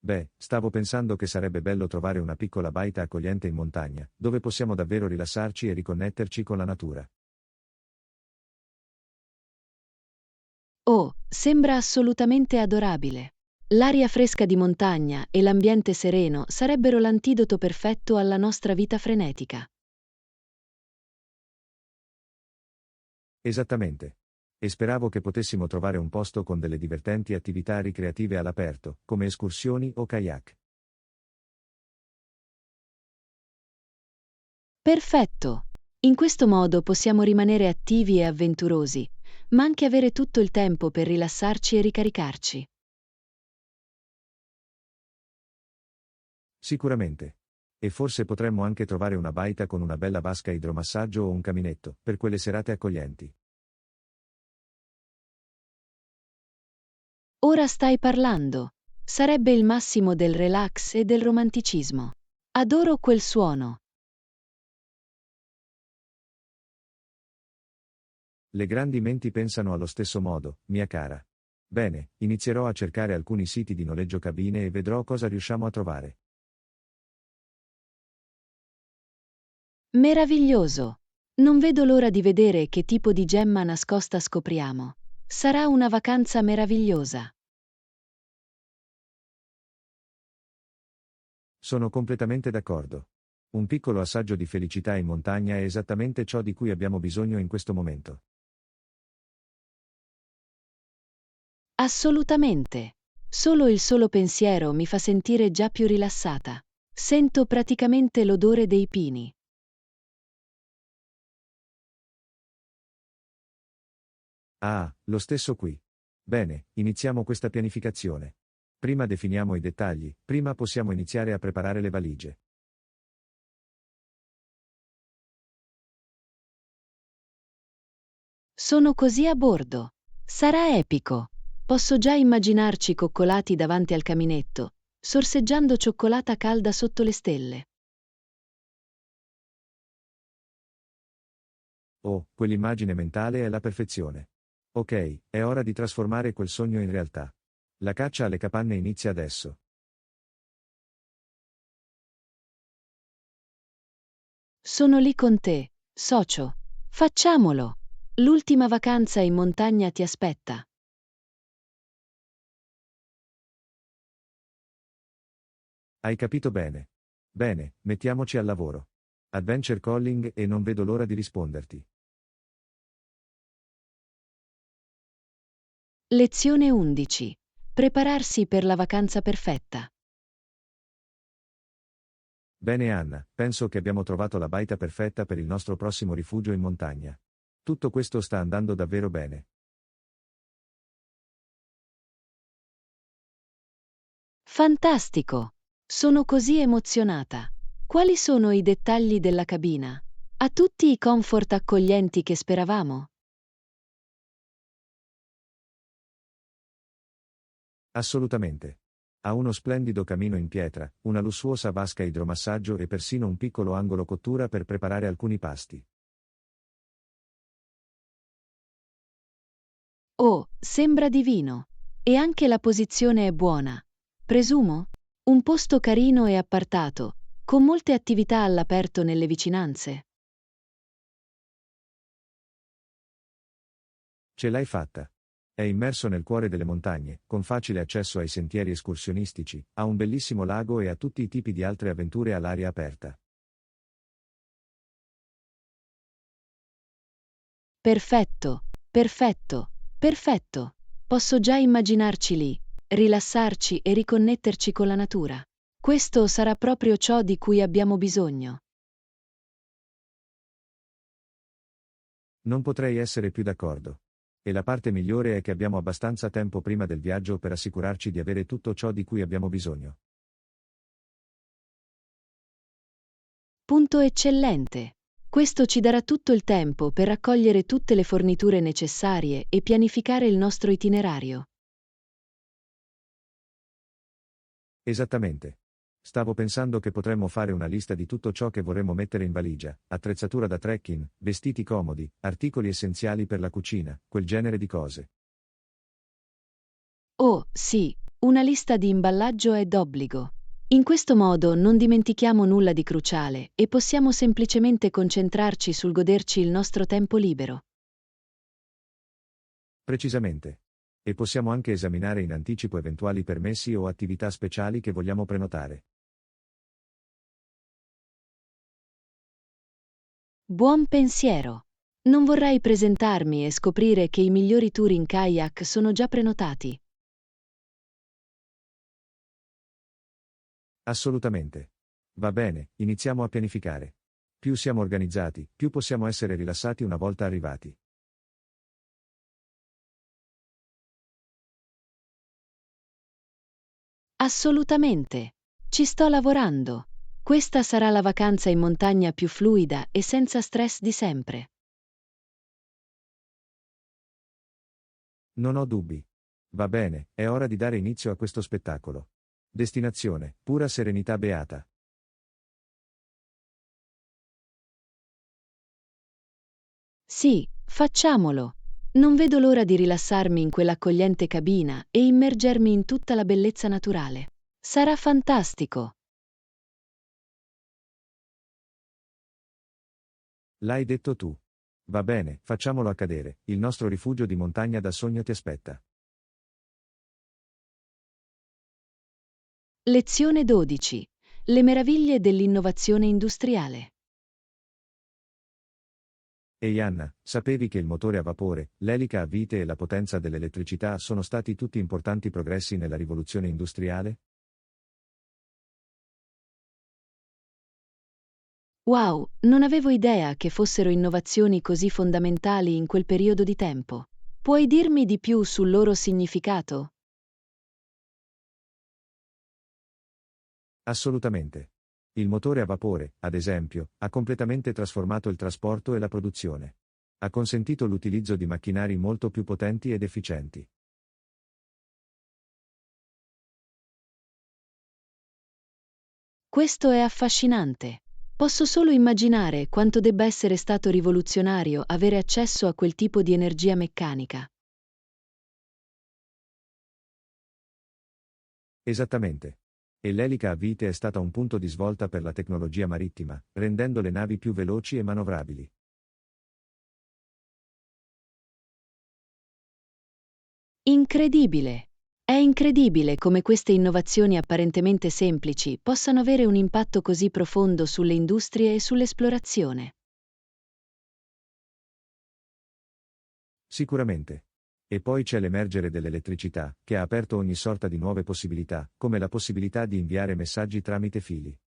Beh, stavo pensando che sarebbe bello trovare una piccola baita accogliente in montagna, dove possiamo davvero rilassarci e riconnetterci con la natura. Oh, sembra assolutamente adorabile. L'aria fresca di montagna e l'ambiente sereno sarebbero l'antidoto perfetto alla nostra vita frenetica. Esattamente. E speravo che potessimo trovare un posto con delle divertenti attività ricreative all'aperto, come escursioni o kayak. Perfetto! In questo modo possiamo rimanere attivi e avventurosi, ma anche avere tutto il tempo per rilassarci e ricaricarci. Sicuramente. E forse potremmo anche trovare una baita con una bella vasca idromassaggio o un caminetto, per quelle serate accoglienti. Ora stai parlando. Sarebbe il massimo del relax e del romanticismo. Adoro quel suono. Le grandi menti pensano allo stesso modo, mia cara. Bene, inizierò a cercare alcuni siti di noleggio cabine e vedrò cosa riusciamo a trovare. Meraviglioso! Non vedo l'ora di vedere che tipo di gemma nascosta scopriamo. Sarà una vacanza meravigliosa. Sono completamente d'accordo. Un piccolo assaggio di felicità in montagna è esattamente ciò di cui abbiamo bisogno in questo momento. Assolutamente. Solo il solo pensiero mi fa sentire già più rilassata. Sento praticamente l'odore dei pini. Ah, lo stesso qui. Bene, iniziamo questa pianificazione. Prima definiamo i dettagli, prima possiamo iniziare a preparare le valigie. Sono così a bordo. Sarà epico. Posso già immaginarci coccolati davanti al caminetto, sorseggiando cioccolata calda sotto le stelle. Oh, quell'immagine mentale è la perfezione. Ok, è ora di trasformare quel sogno in realtà. La caccia alle capanne inizia adesso. Sono lì con te, socio. Facciamolo. L'ultima vacanza in montagna ti aspetta. Hai capito bene. Bene, mettiamoci al lavoro. Adventure Calling e non vedo l'ora di risponderti. Lezione 11. Prepararsi per la vacanza perfetta. Bene Anna, penso che abbiamo trovato la baita perfetta per il nostro prossimo rifugio in montagna. Tutto questo sta andando davvero bene. Fantastico! Sono così emozionata. Quali sono i dettagli della cabina? Ha tutti i comfort accoglienti che speravamo? Assolutamente. Ha uno splendido camino in pietra, una lussuosa vasca idromassaggio e persino un piccolo angolo cottura per preparare alcuni pasti. Oh, sembra divino. E anche la posizione è buona. Presumo? Un posto carino e appartato, con molte attività all'aperto nelle vicinanze. Ce l'hai fatta. È immerso nel cuore delle montagne, con facile accesso ai sentieri escursionistici, ha un bellissimo lago e ha tutti i tipi di altre avventure all'aria aperta. Perfetto, perfetto, perfetto. Posso già immaginarci lì, rilassarci e riconnetterci con la natura. Questo sarà proprio ciò di cui abbiamo bisogno. Non potrei essere più d'accordo. E la parte migliore è che abbiamo abbastanza tempo prima del viaggio per assicurarci di avere tutto ciò di cui abbiamo bisogno. Punto eccellente. Questo ci darà tutto il tempo per raccogliere tutte le forniture necessarie e pianificare il nostro itinerario. Esattamente. Stavo pensando che potremmo fare una lista di tutto ciò che vorremmo mettere in valigia: attrezzatura da trekking, vestiti comodi, articoli essenziali per la cucina, quel genere di cose. Oh, sì, una lista di imballaggio è d'obbligo. In questo modo non dimentichiamo nulla di cruciale e possiamo semplicemente concentrarci sul goderci il nostro tempo libero. Precisamente. E possiamo anche esaminare in anticipo eventuali permessi o attività speciali che vogliamo prenotare. Buon pensiero! Non vorrei presentarmi e scoprire che i migliori tour in kayak sono già prenotati. Assolutamente. Va bene, iniziamo a pianificare. Più siamo organizzati, più possiamo essere rilassati una volta arrivati. Assolutamente! Ci sto lavorando. Questa sarà la vacanza in montagna più fluida e senza stress di sempre. Non ho dubbi. Va bene, è ora di dare inizio a questo spettacolo. Destinazione: pura serenità beata. Sì, facciamolo. Non vedo l'ora di rilassarmi in quell'accogliente cabina e immergermi in tutta la bellezza naturale. Sarà fantastico. L'hai detto tu. Va bene, facciamolo accadere, il nostro rifugio di montagna da sogno ti aspetta. Lezione 12. Le meraviglie dell'innovazione industriale. Ehi Anna, sapevi che il motore a vapore, l'elica a vite e la potenza dell'elettricità sono stati tutti importanti progressi nella rivoluzione industriale? Wow, non avevo idea che fossero innovazioni così fondamentali in quel periodo di tempo. Puoi dirmi di più sul loro significato? Assolutamente. Il motore a vapore, ad esempio, ha completamente trasformato il trasporto e la produzione. Ha consentito l'utilizzo di macchinari molto più potenti ed efficienti. Questo è affascinante. Posso solo immaginare quanto debba essere stato rivoluzionario avere accesso a quel tipo di energia meccanica. Esattamente. E l'elica a vite è stata un punto di svolta per la tecnologia marittima, rendendo le navi più veloci e manovrabili. Incredibile! È incredibile come queste innovazioni apparentemente semplici possano avere un impatto così profondo sulle industrie e sull'esplorazione. Sicuramente. E poi c'è l'emergere dell'elettricità, che ha aperto ogni sorta di nuove possibilità, come la possibilità di inviare messaggi tramite fili.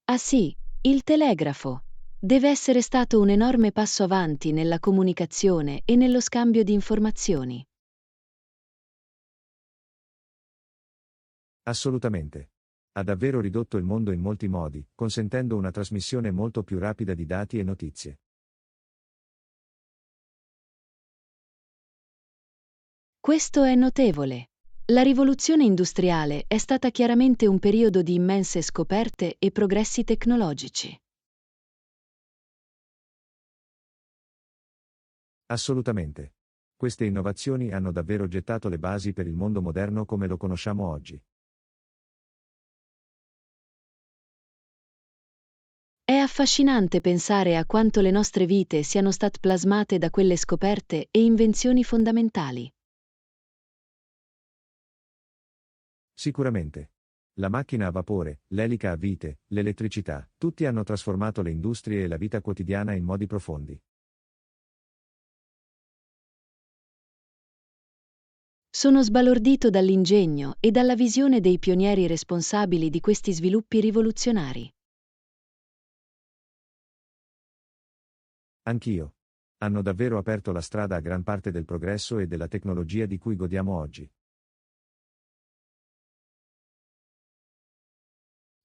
Ah sì, il telegrafo. Deve essere stato un enorme passo avanti nella comunicazione e nello scambio di informazioni. Assolutamente. Ha davvero ridotto il mondo in molti modi, consentendo una trasmissione molto più rapida di dati e notizie. Questo è notevole. La rivoluzione industriale è stata chiaramente un periodo di immense scoperte e progressi tecnologici. Assolutamente. Queste innovazioni hanno davvero gettato le basi per il mondo moderno come lo conosciamo oggi. È affascinante pensare a quanto le nostre vite siano state plasmate da quelle scoperte e invenzioni fondamentali. Sicuramente. La macchina a vapore, l'elica a vite, l'elettricità, tutti hanno trasformato le industrie e la vita quotidiana in modi profondi. Sono sbalordito dall'ingegno e dalla visione dei pionieri responsabili di questi sviluppi rivoluzionari. Anch'io. Hanno davvero aperto la strada a gran parte del progresso e della tecnologia di cui godiamo oggi.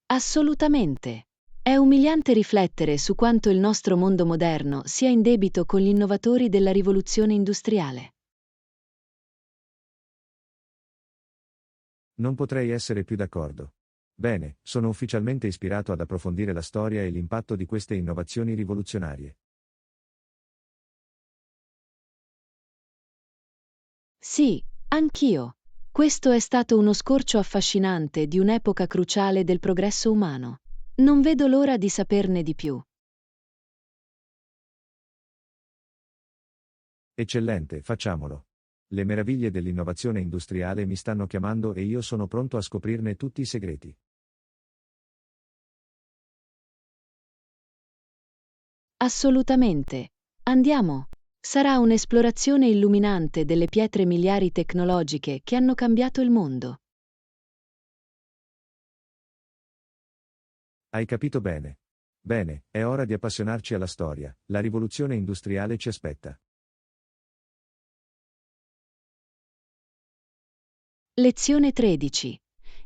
Assolutamente. È umiliante riflettere su quanto il nostro mondo moderno sia in debito con gli innovatori della rivoluzione industriale. Non potrei essere più d'accordo. Bene, sono ufficialmente ispirato ad approfondire la storia e l'impatto di queste innovazioni rivoluzionarie. Sì, anch'io. Questo è stato uno scorcio affascinante di un'epoca cruciale del progresso umano. Non vedo l'ora di saperne di più. Eccellente, facciamolo. Le meraviglie dell'innovazione industriale mi stanno chiamando e io sono pronto a scoprirne tutti i segreti. Assolutamente. Andiamo. Sarà un'esplorazione illuminante delle pietre miliari tecnologiche che hanno cambiato il mondo. Hai capito bene. Bene, è ora di appassionarci alla storia, la rivoluzione industriale ci aspetta. Lezione 13.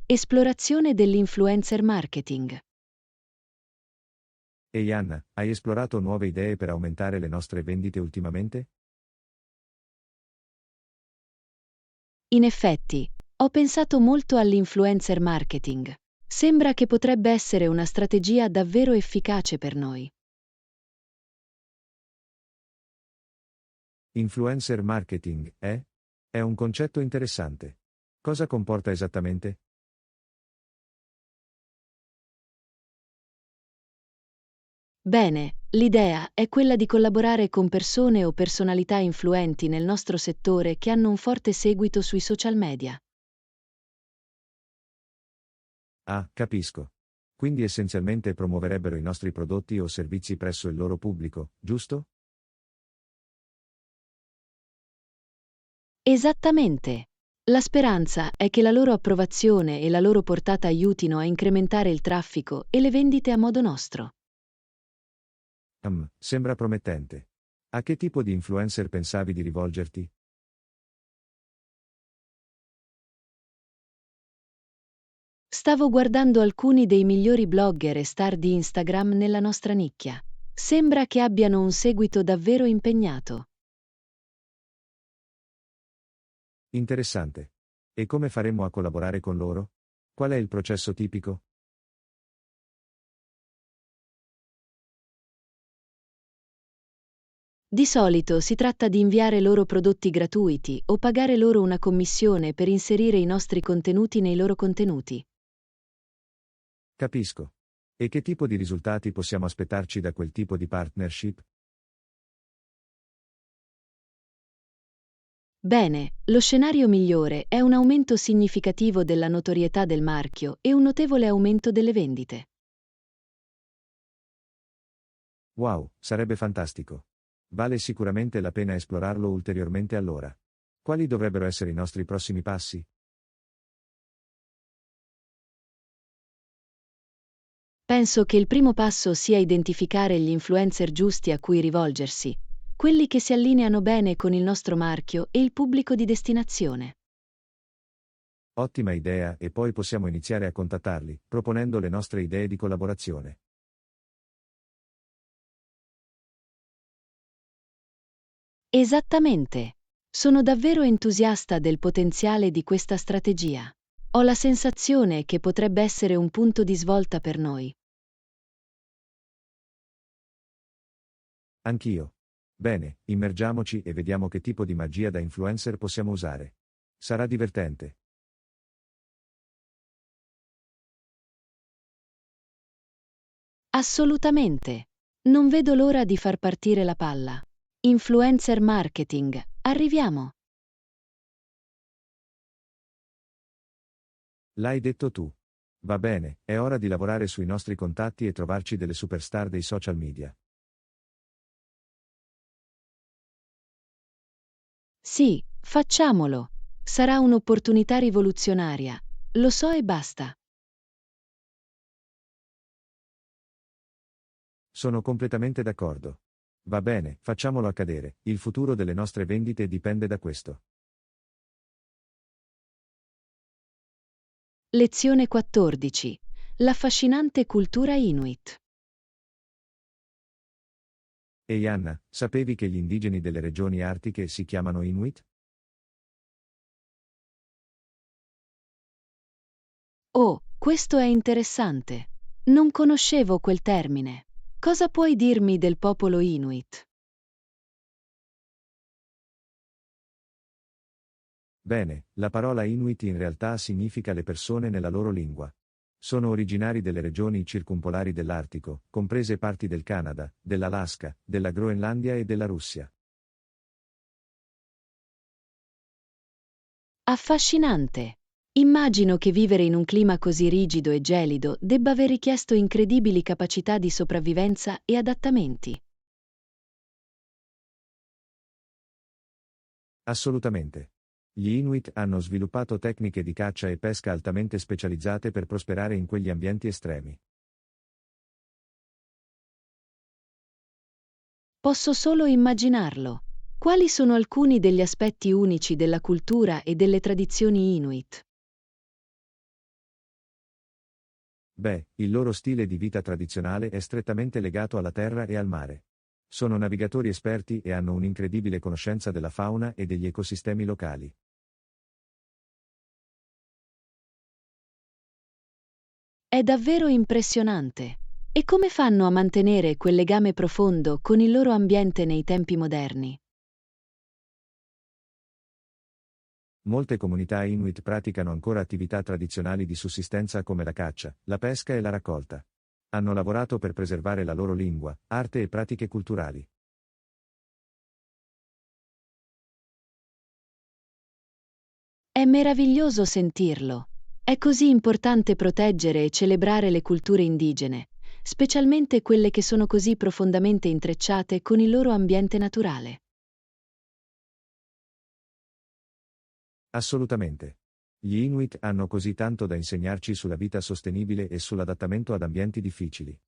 Esplorazione dell'influencer marketing. Ehi Anna, hai esplorato nuove idee per aumentare le nostre vendite ultimamente? In effetti, ho pensato molto all'influencer marketing. Sembra che potrebbe essere una strategia davvero efficace per noi. Influencer marketing, eh? È un concetto interessante. Cosa comporta esattamente? Bene, l'idea è quella di collaborare con persone o personalità influenti nel nostro settore che hanno un forte seguito sui social media. Ah, capisco. Quindi essenzialmente promuoverebbero i nostri prodotti o servizi presso il loro pubblico, giusto? Esattamente. La speranza è che la loro approvazione e la loro portata aiutino a incrementare il traffico e le vendite a modo nostro. Sembra promettente. A che tipo di influencer pensavi di rivolgerti? Stavo guardando alcuni dei migliori blogger e star di Instagram nella nostra nicchia. Sembra che abbiano un seguito davvero impegnato. Interessante. E come faremmo a collaborare con loro? Qual è il processo tipico? Di solito si tratta di inviare loro prodotti gratuiti o pagare loro una commissione per inserire i nostri contenuti nei loro contenuti. Capisco. E che tipo di risultati possiamo aspettarci da quel tipo di partnership? Bene, lo scenario migliore è un aumento significativo della notorietà del marchio e un notevole aumento delle vendite. Wow, sarebbe fantastico. Vale sicuramente la pena esplorarlo ulteriormente allora. Quali dovrebbero essere i nostri prossimi passi? Penso che il primo passo sia identificare gli influencer giusti a cui rivolgersi, quelli che si allineano bene con il nostro marchio e il pubblico di destinazione. Ottima idea e poi possiamo iniziare a contattarli, proponendo le nostre idee di collaborazione. Esattamente. Sono davvero entusiasta del potenziale di questa strategia. Ho la sensazione che potrebbe essere un punto di svolta per noi. Anch'io. Bene, immergiamoci e vediamo che tipo di magia da influencer possiamo usare. Sarà divertente. Assolutamente. Non vedo l'ora di far partire la palla. Influencer marketing. Arriviamo. L'hai detto tu. Va bene, è ora di lavorare sui nostri contatti e trovarci delle superstar dei social media. Sì, facciamolo. Sarà un'opportunità rivoluzionaria. Lo so e basta. Sono completamente d'accordo. Va bene, facciamolo accadere, il futuro delle nostre vendite dipende da questo. Lezione 14. L'affascinante cultura Inuit. Ehi Anna, sapevi che gli indigeni delle regioni artiche si chiamano Inuit? Oh, questo è interessante. Non conoscevo quel termine. Cosa puoi dirmi del popolo Inuit? Bene, la parola Inuit in realtà significa le persone nella loro lingua. Sono originari delle regioni circumpolari dell'Artico, comprese parti del Canada, dell'Alaska, della Groenlandia e della Russia. Affascinante. Immagino che vivere in un clima così rigido e gelido debba aver richiesto incredibili capacità di sopravvivenza e adattamenti. Assolutamente. Gli Inuit hanno sviluppato tecniche di caccia e pesca altamente specializzate per prosperare in quegli ambienti estremi. Posso solo immaginarlo. Quali sono alcuni degli aspetti unici della cultura e delle tradizioni Inuit? Beh, il loro stile di vita tradizionale è strettamente legato alla terra e al mare. Sono navigatori esperti e hanno un'incredibile conoscenza della fauna e degli ecosistemi locali. È davvero impressionante. E come fanno a mantenere quel legame profondo con il loro ambiente nei tempi moderni? Molte comunità Inuit praticano ancora attività tradizionali di sussistenza come la caccia, la pesca e la raccolta. Hanno lavorato per preservare la loro lingua, arte e pratiche culturali. È meraviglioso sentirlo. È così importante proteggere e celebrare le culture indigene, specialmente quelle che sono così profondamente intrecciate con il loro ambiente naturale. Assolutamente. Gli Inuit hanno così tanto da insegnarci sulla vita sostenibile e sull'adattamento ad ambienti difficili.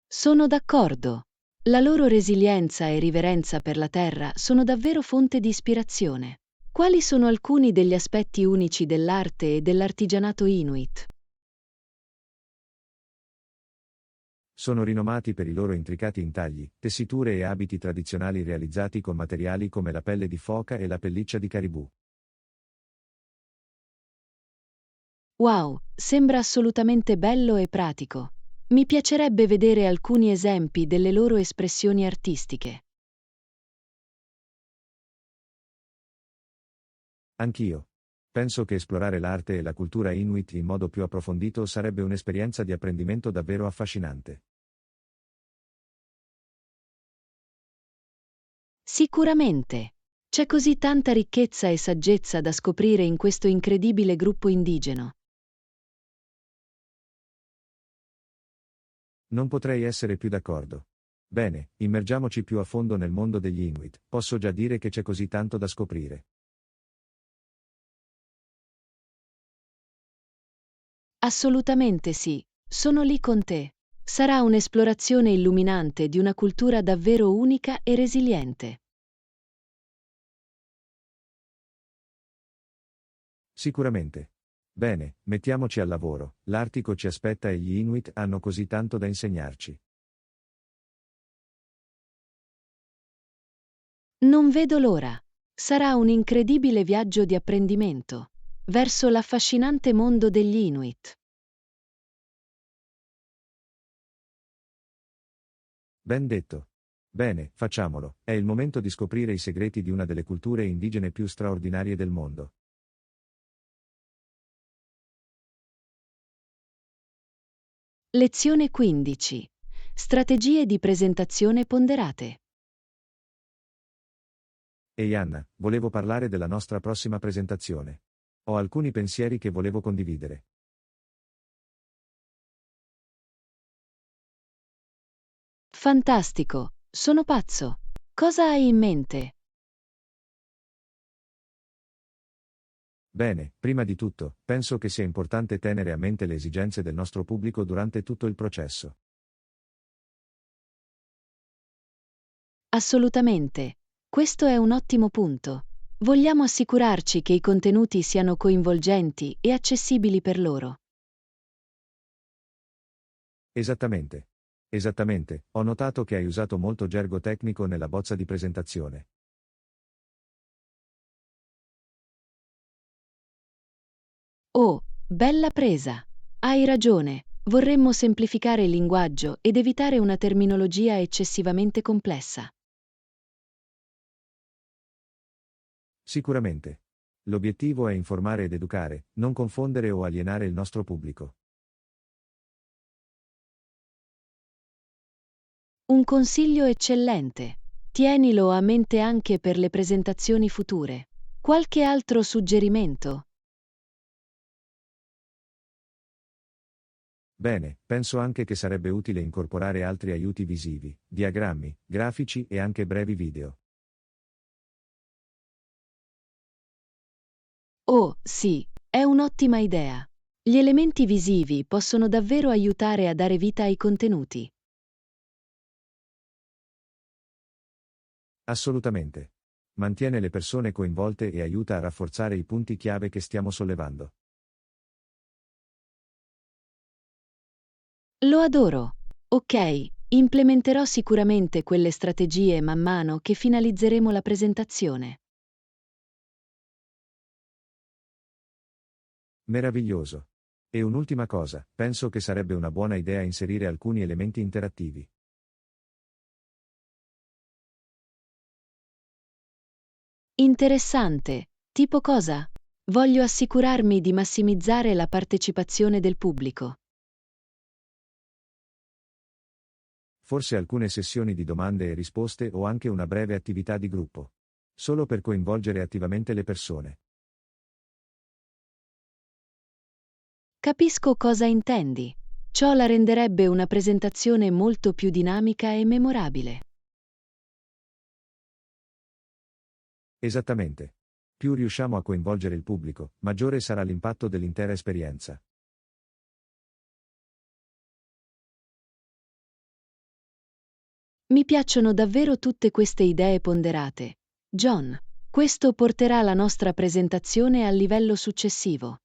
Sono d'accordo. La loro resilienza e riverenza per la terra sono davvero fonte di ispirazione. Quali sono alcuni degli aspetti unici dell'arte e dell'artigianato Inuit? Sono rinomati per i loro intricati intagli, tessiture e abiti tradizionali realizzati con materiali come la pelle di foca e la pelliccia di caribù. Wow, sembra assolutamente bello e pratico. Mi piacerebbe vedere alcuni esempi delle loro espressioni artistiche. Anch'io. Penso che esplorare l'arte e la cultura Inuit in modo più approfondito sarebbe un'esperienza di apprendimento davvero affascinante. Sicuramente. C'è così tanta ricchezza e saggezza da scoprire in questo incredibile gruppo indigeno. Non potrei essere più d'accordo. Bene, immergiamoci più a fondo nel mondo degli Inuit, posso già dire che c'è così tanto da scoprire. Assolutamente sì, sono lì con te. Sarà un'esplorazione illuminante di una cultura davvero unica e resiliente. Sicuramente. Bene, mettiamoci al lavoro, l'Artico ci aspetta e gli Inuit hanno così tanto da insegnarci. Non vedo l'ora. Sarà un incredibile viaggio di apprendimento verso l'affascinante mondo degli Inuit. Ben detto. Bene, facciamolo, è il momento di scoprire i segreti di una delle culture indigene più straordinarie del mondo. Lezione 15. Strategie di presentazione ponderate. Ehi Anna, volevo parlare della nostra prossima presentazione. Ho alcuni pensieri che volevo condividere. Fantastico, sono pazzo. Cosa hai in mente? Bene, prima di tutto, penso che sia importante tenere a mente le esigenze del nostro pubblico durante tutto il processo. Assolutamente. Questo è un ottimo punto. Vogliamo assicurarci che i contenuti siano coinvolgenti e accessibili per loro. Esattamente. Esattamente, ho notato che hai usato molto gergo tecnico nella bozza di presentazione. Oh, bella presa! Hai ragione, vorremmo semplificare il linguaggio ed evitare una terminologia eccessivamente complessa. Sicuramente. L'obiettivo è informare ed educare, non confondere o alienare il nostro pubblico. Un consiglio eccellente. Tienilo a mente anche per le presentazioni future. Qualche altro suggerimento? Bene, penso anche che sarebbe utile incorporare altri aiuti visivi, diagrammi, grafici e anche brevi video. Oh, sì, è un'ottima idea. Gli elementi visivi possono davvero aiutare a dare vita ai contenuti. Assolutamente. Mantiene le persone coinvolte e aiuta a rafforzare i punti chiave che stiamo sollevando. Lo adoro. Ok, implementerò sicuramente quelle strategie man mano che finalizzeremo la presentazione. Meraviglioso. E un'ultima cosa, penso che sarebbe una buona idea inserire alcuni elementi interattivi. Interessante. Tipo cosa? Voglio assicurarmi di massimizzare la partecipazione del pubblico. Forse alcune sessioni di domande e risposte o anche una breve attività di gruppo. Solo per coinvolgere attivamente le persone. Capisco cosa intendi. Ciò la renderebbe una presentazione molto più dinamica e memorabile. Esattamente. Più riusciamo a coinvolgere il pubblico, maggiore sarà l'impatto dell'intera esperienza. Mi piacciono davvero tutte queste idee ponderate. John, questo porterà la nostra presentazione al livello successivo.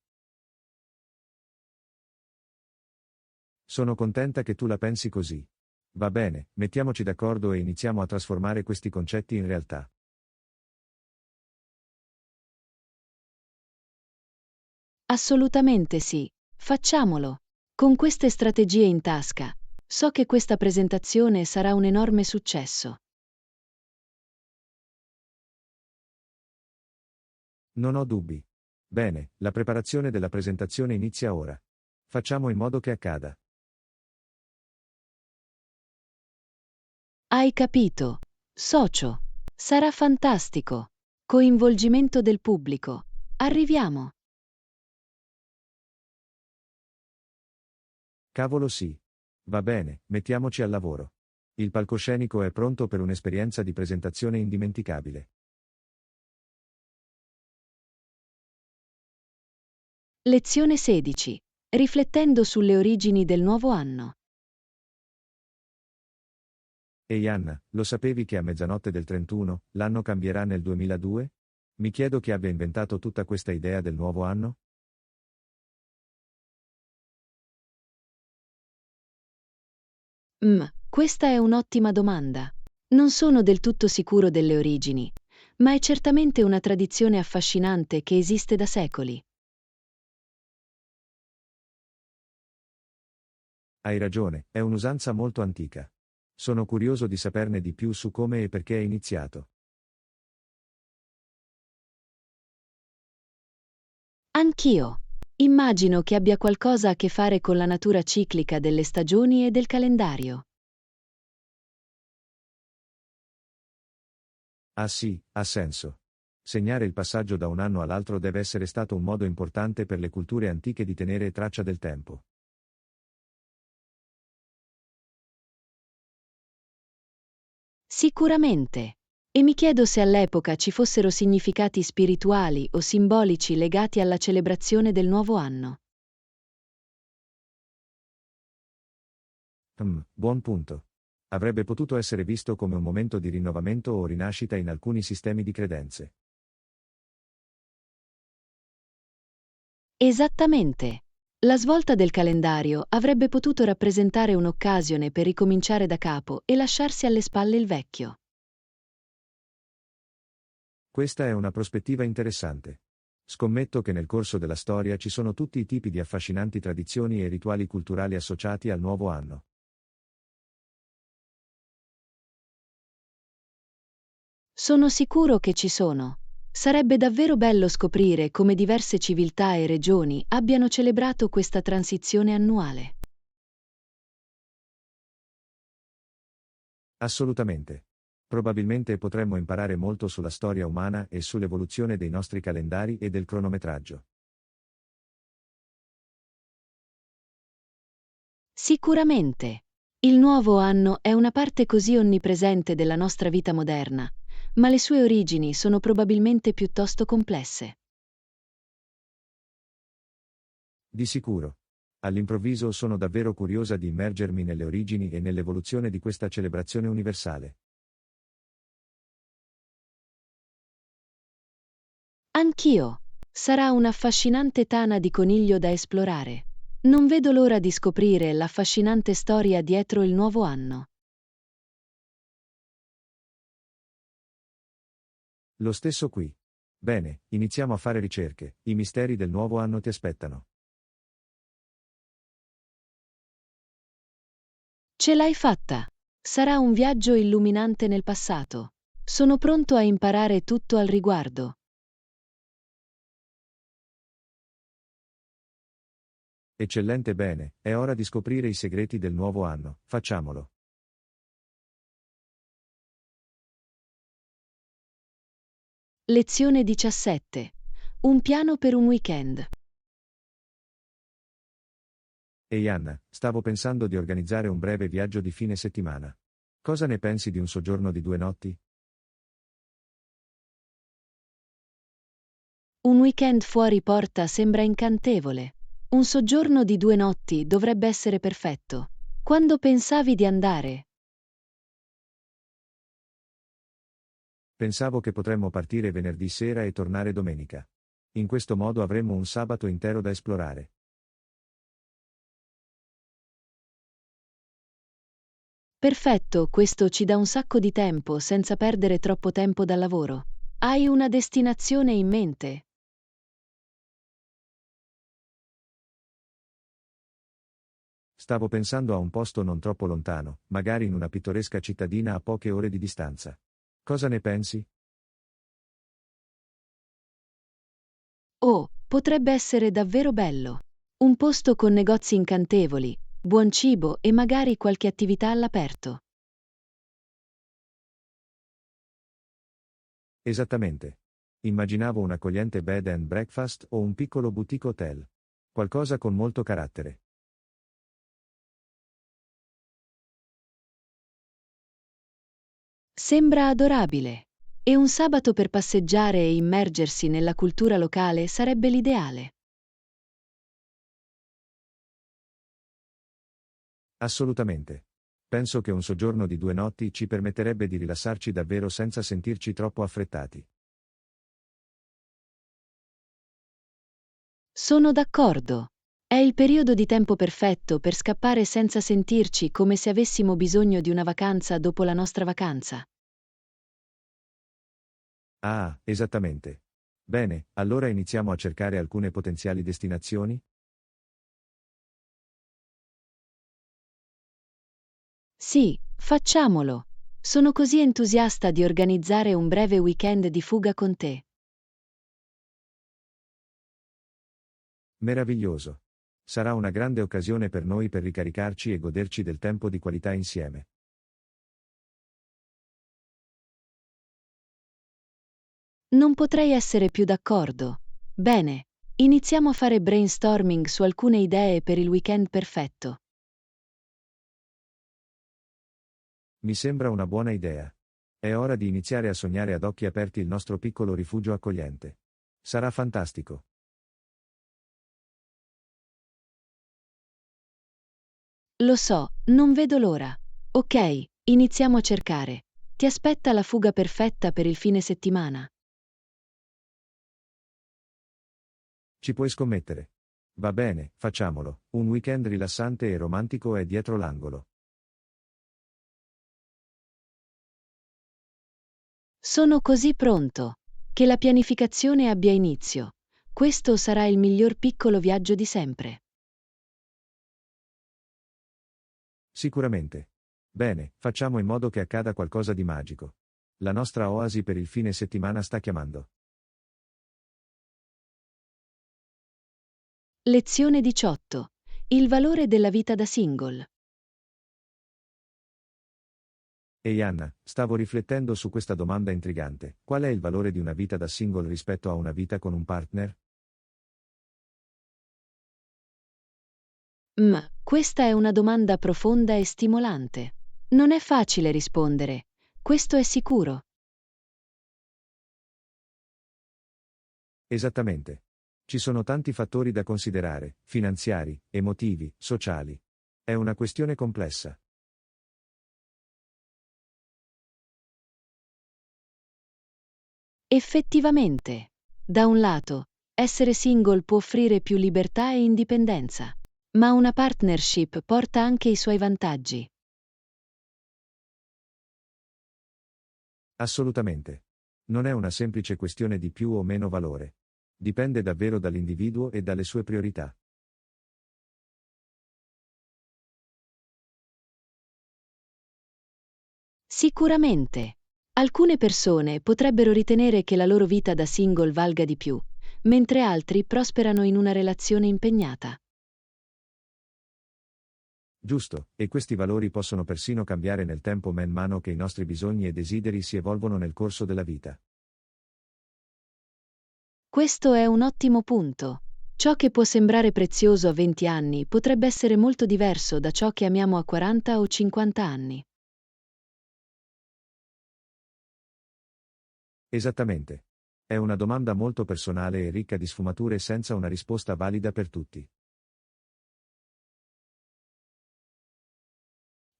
Sono contenta che tu la pensi così. Va bene, mettiamoci d'accordo e iniziamo a trasformare questi concetti in realtà. Assolutamente sì. Facciamolo. Con queste strategie in tasca, so che questa presentazione sarà un enorme successo. Non ho dubbi. Bene, la preparazione della presentazione inizia ora. Facciamo in modo che accada. Hai capito. Socio. Sarà fantastico. Coinvolgimento del pubblico. Arriviamo. Cavolo sì. Va bene, mettiamoci al lavoro. Il palcoscenico è pronto per un'esperienza di presentazione indimenticabile. Lezione 16. Riflettendo sulle origini del nuovo anno. Ehi Anna, lo sapevi che a mezzanotte del 31, l'anno cambierà nel 2002? Mi chiedo chi abbia inventato tutta questa idea del nuovo anno? Questa è un'ottima domanda. Non sono del tutto sicuro delle origini, ma è certamente una tradizione affascinante che esiste da secoli. Hai ragione, è un'usanza molto antica. Sono curioso di saperne di più su come e perché è iniziato. Anch'io. Immagino che abbia qualcosa a che fare con la natura ciclica delle stagioni e del calendario. Ah sì, ha senso. Segnare il passaggio da un anno all'altro deve essere stato un modo importante per le culture antiche di tenere traccia del tempo. Sicuramente. E mi chiedo se all'epoca ci fossero significati spirituali o simbolici legati alla celebrazione del nuovo anno. Buon punto. Avrebbe potuto essere visto come un momento di rinnovamento o rinascita in alcuni sistemi di credenze. Esattamente. La svolta del calendario avrebbe potuto rappresentare un'occasione per ricominciare da capo e lasciarsi alle spalle il vecchio. Questa è una prospettiva interessante. Scommetto che nel corso della storia ci sono tutti i tipi di affascinanti tradizioni e rituali culturali associati al nuovo anno. Sono sicuro che ci sono. Sarebbe davvero bello scoprire come diverse civiltà e regioni abbiano celebrato questa transizione annuale. Assolutamente. Probabilmente potremmo imparare molto sulla storia umana e sull'evoluzione dei nostri calendari e del cronometraggio. Sicuramente. Il nuovo anno è una parte così onnipresente della nostra vita moderna, ma le sue origini sono probabilmente piuttosto complesse. Di sicuro. All'improvviso sono davvero curiosa di immergermi nelle origini e nell'evoluzione di questa celebrazione universale. Anch'io. Sarà un'affascinante tana di coniglio da esplorare. Non vedo l'ora di scoprire l'affascinante storia dietro il nuovo anno. Lo stesso qui. Bene, iniziamo a fare ricerche, i misteri del nuovo anno ti aspettano. Ce l'hai fatta! Sarà un viaggio illuminante nel passato. Sono pronto a imparare tutto al riguardo. Eccellente bene, è ora di scoprire i segreti del nuovo anno, facciamolo. Lezione 17. Un piano per un weekend. Ehi Anna, stavo pensando di organizzare un breve viaggio di fine settimana. Cosa ne pensi di un soggiorno di 2 notti? Un weekend fuori porta sembra incantevole. Un soggiorno di 2 notti dovrebbe essere perfetto. Quando pensavi di andare? Pensavo che potremmo partire venerdì sera e tornare domenica. In questo modo avremmo un sabato intero da esplorare. Perfetto, questo ci dà un sacco di tempo senza perdere troppo tempo dal lavoro. Hai una destinazione in mente? Stavo pensando a un posto non troppo lontano, magari in una pittoresca cittadina a poche ore di distanza. Cosa ne pensi? Oh, potrebbe essere davvero bello. Un posto con negozi incantevoli, buon cibo e magari qualche attività all'aperto. Esattamente. Immaginavo un accogliente bed and breakfast o un piccolo boutique hotel. Qualcosa con molto carattere. Sembra adorabile. E un sabato per passeggiare e immergersi nella cultura locale sarebbe l'ideale. Assolutamente. Penso che un soggiorno di 2 notti ci permetterebbe di rilassarci davvero senza sentirci troppo affrettati. Sono d'accordo. È il periodo di tempo perfetto per scappare senza sentirci come se avessimo bisogno di una vacanza dopo la nostra vacanza. Ah, esattamente. Bene, allora iniziamo a cercare alcune potenziali destinazioni? Sì, facciamolo. Sono così entusiasta di organizzare un breve weekend di fuga con te. Meraviglioso. Sarà una grande occasione per noi per ricaricarci e goderci del tempo di qualità insieme. Non potrei essere più d'accordo. Bene, iniziamo a fare brainstorming su alcune idee per il weekend perfetto. Mi sembra una buona idea. È ora di iniziare a sognare ad occhi aperti il nostro piccolo rifugio accogliente. Sarà fantastico. Lo so, non vedo l'ora. Ok, iniziamo a cercare. Ti aspetta la fuga perfetta per il fine settimana. Ci puoi scommettere. Va bene, facciamolo. Un weekend rilassante e romantico è dietro l'angolo. Sono così pronto. Che la pianificazione abbia inizio. Questo sarà il miglior piccolo viaggio di sempre. Sicuramente. Bene, facciamo in modo che accada qualcosa di magico. La nostra oasi per il fine settimana sta chiamando. Lezione 18. Il valore della vita da single. Ehi Anna, stavo riflettendo su questa domanda intrigante. Qual è il valore di una vita da single rispetto a una vita con un partner? Questa è una domanda profonda e stimolante. Non è facile rispondere, questo è sicuro. Esattamente. Ci sono tanti fattori da considerare, finanziari, emotivi, sociali. È una questione complessa. Effettivamente, da un lato, essere single può offrire più libertà e indipendenza, ma una partnership porta anche i suoi vantaggi. Assolutamente. Non è una semplice questione di più o meno valore. Dipende davvero dall'individuo e dalle sue priorità. Sicuramente. Alcune persone potrebbero ritenere che la loro vita da single valga di più, mentre altri prosperano in una relazione impegnata. Giusto, e questi valori possono persino cambiare nel tempo man mano che i nostri bisogni e desideri si evolvono nel corso della vita. Questo è un ottimo punto. Ciò che può sembrare prezioso a 20 anni potrebbe essere molto diverso da ciò che amiamo a 40 o 50 anni. Esattamente. È una domanda molto personale e ricca di sfumature senza una risposta valida per tutti.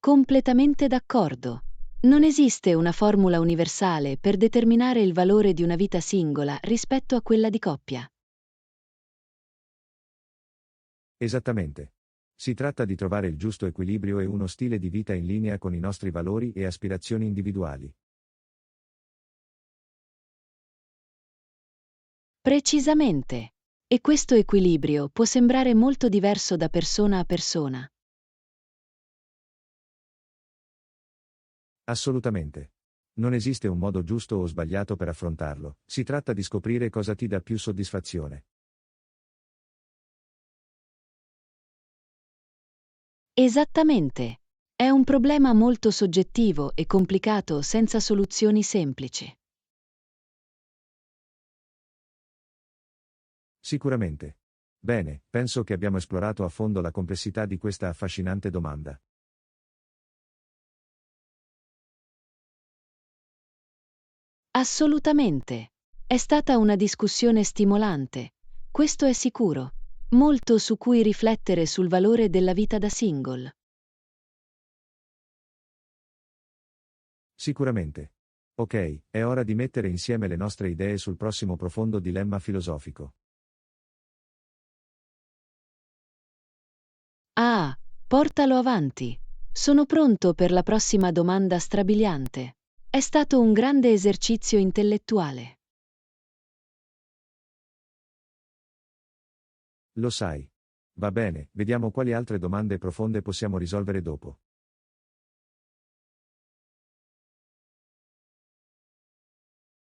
Completamente d'accordo. Non esiste una formula universale per determinare il valore di una vita singola rispetto a quella di coppia. Esattamente. Si tratta di trovare il giusto equilibrio e uno stile di vita in linea con i nostri valori e aspirazioni individuali. Precisamente. E questo equilibrio può sembrare molto diverso da persona a persona. Assolutamente. Non esiste un modo giusto o sbagliato per affrontarlo, si tratta di scoprire cosa ti dà più soddisfazione. Esattamente. È un problema molto soggettivo e complicato senza soluzioni semplici. Sicuramente. Bene, penso che abbiamo esplorato a fondo la complessità di questa affascinante domanda. Assolutamente. È stata una discussione stimolante, questo è sicuro. Molto su cui riflettere sul valore della vita da single. Sicuramente. Ok, è ora di mettere insieme le nostre idee sul prossimo profondo dilemma filosofico. Ah, portalo avanti. Sono pronto per la prossima domanda strabiliante. È stato un grande esercizio intellettuale. Lo sai. Va bene, vediamo quali altre domande profonde possiamo risolvere dopo.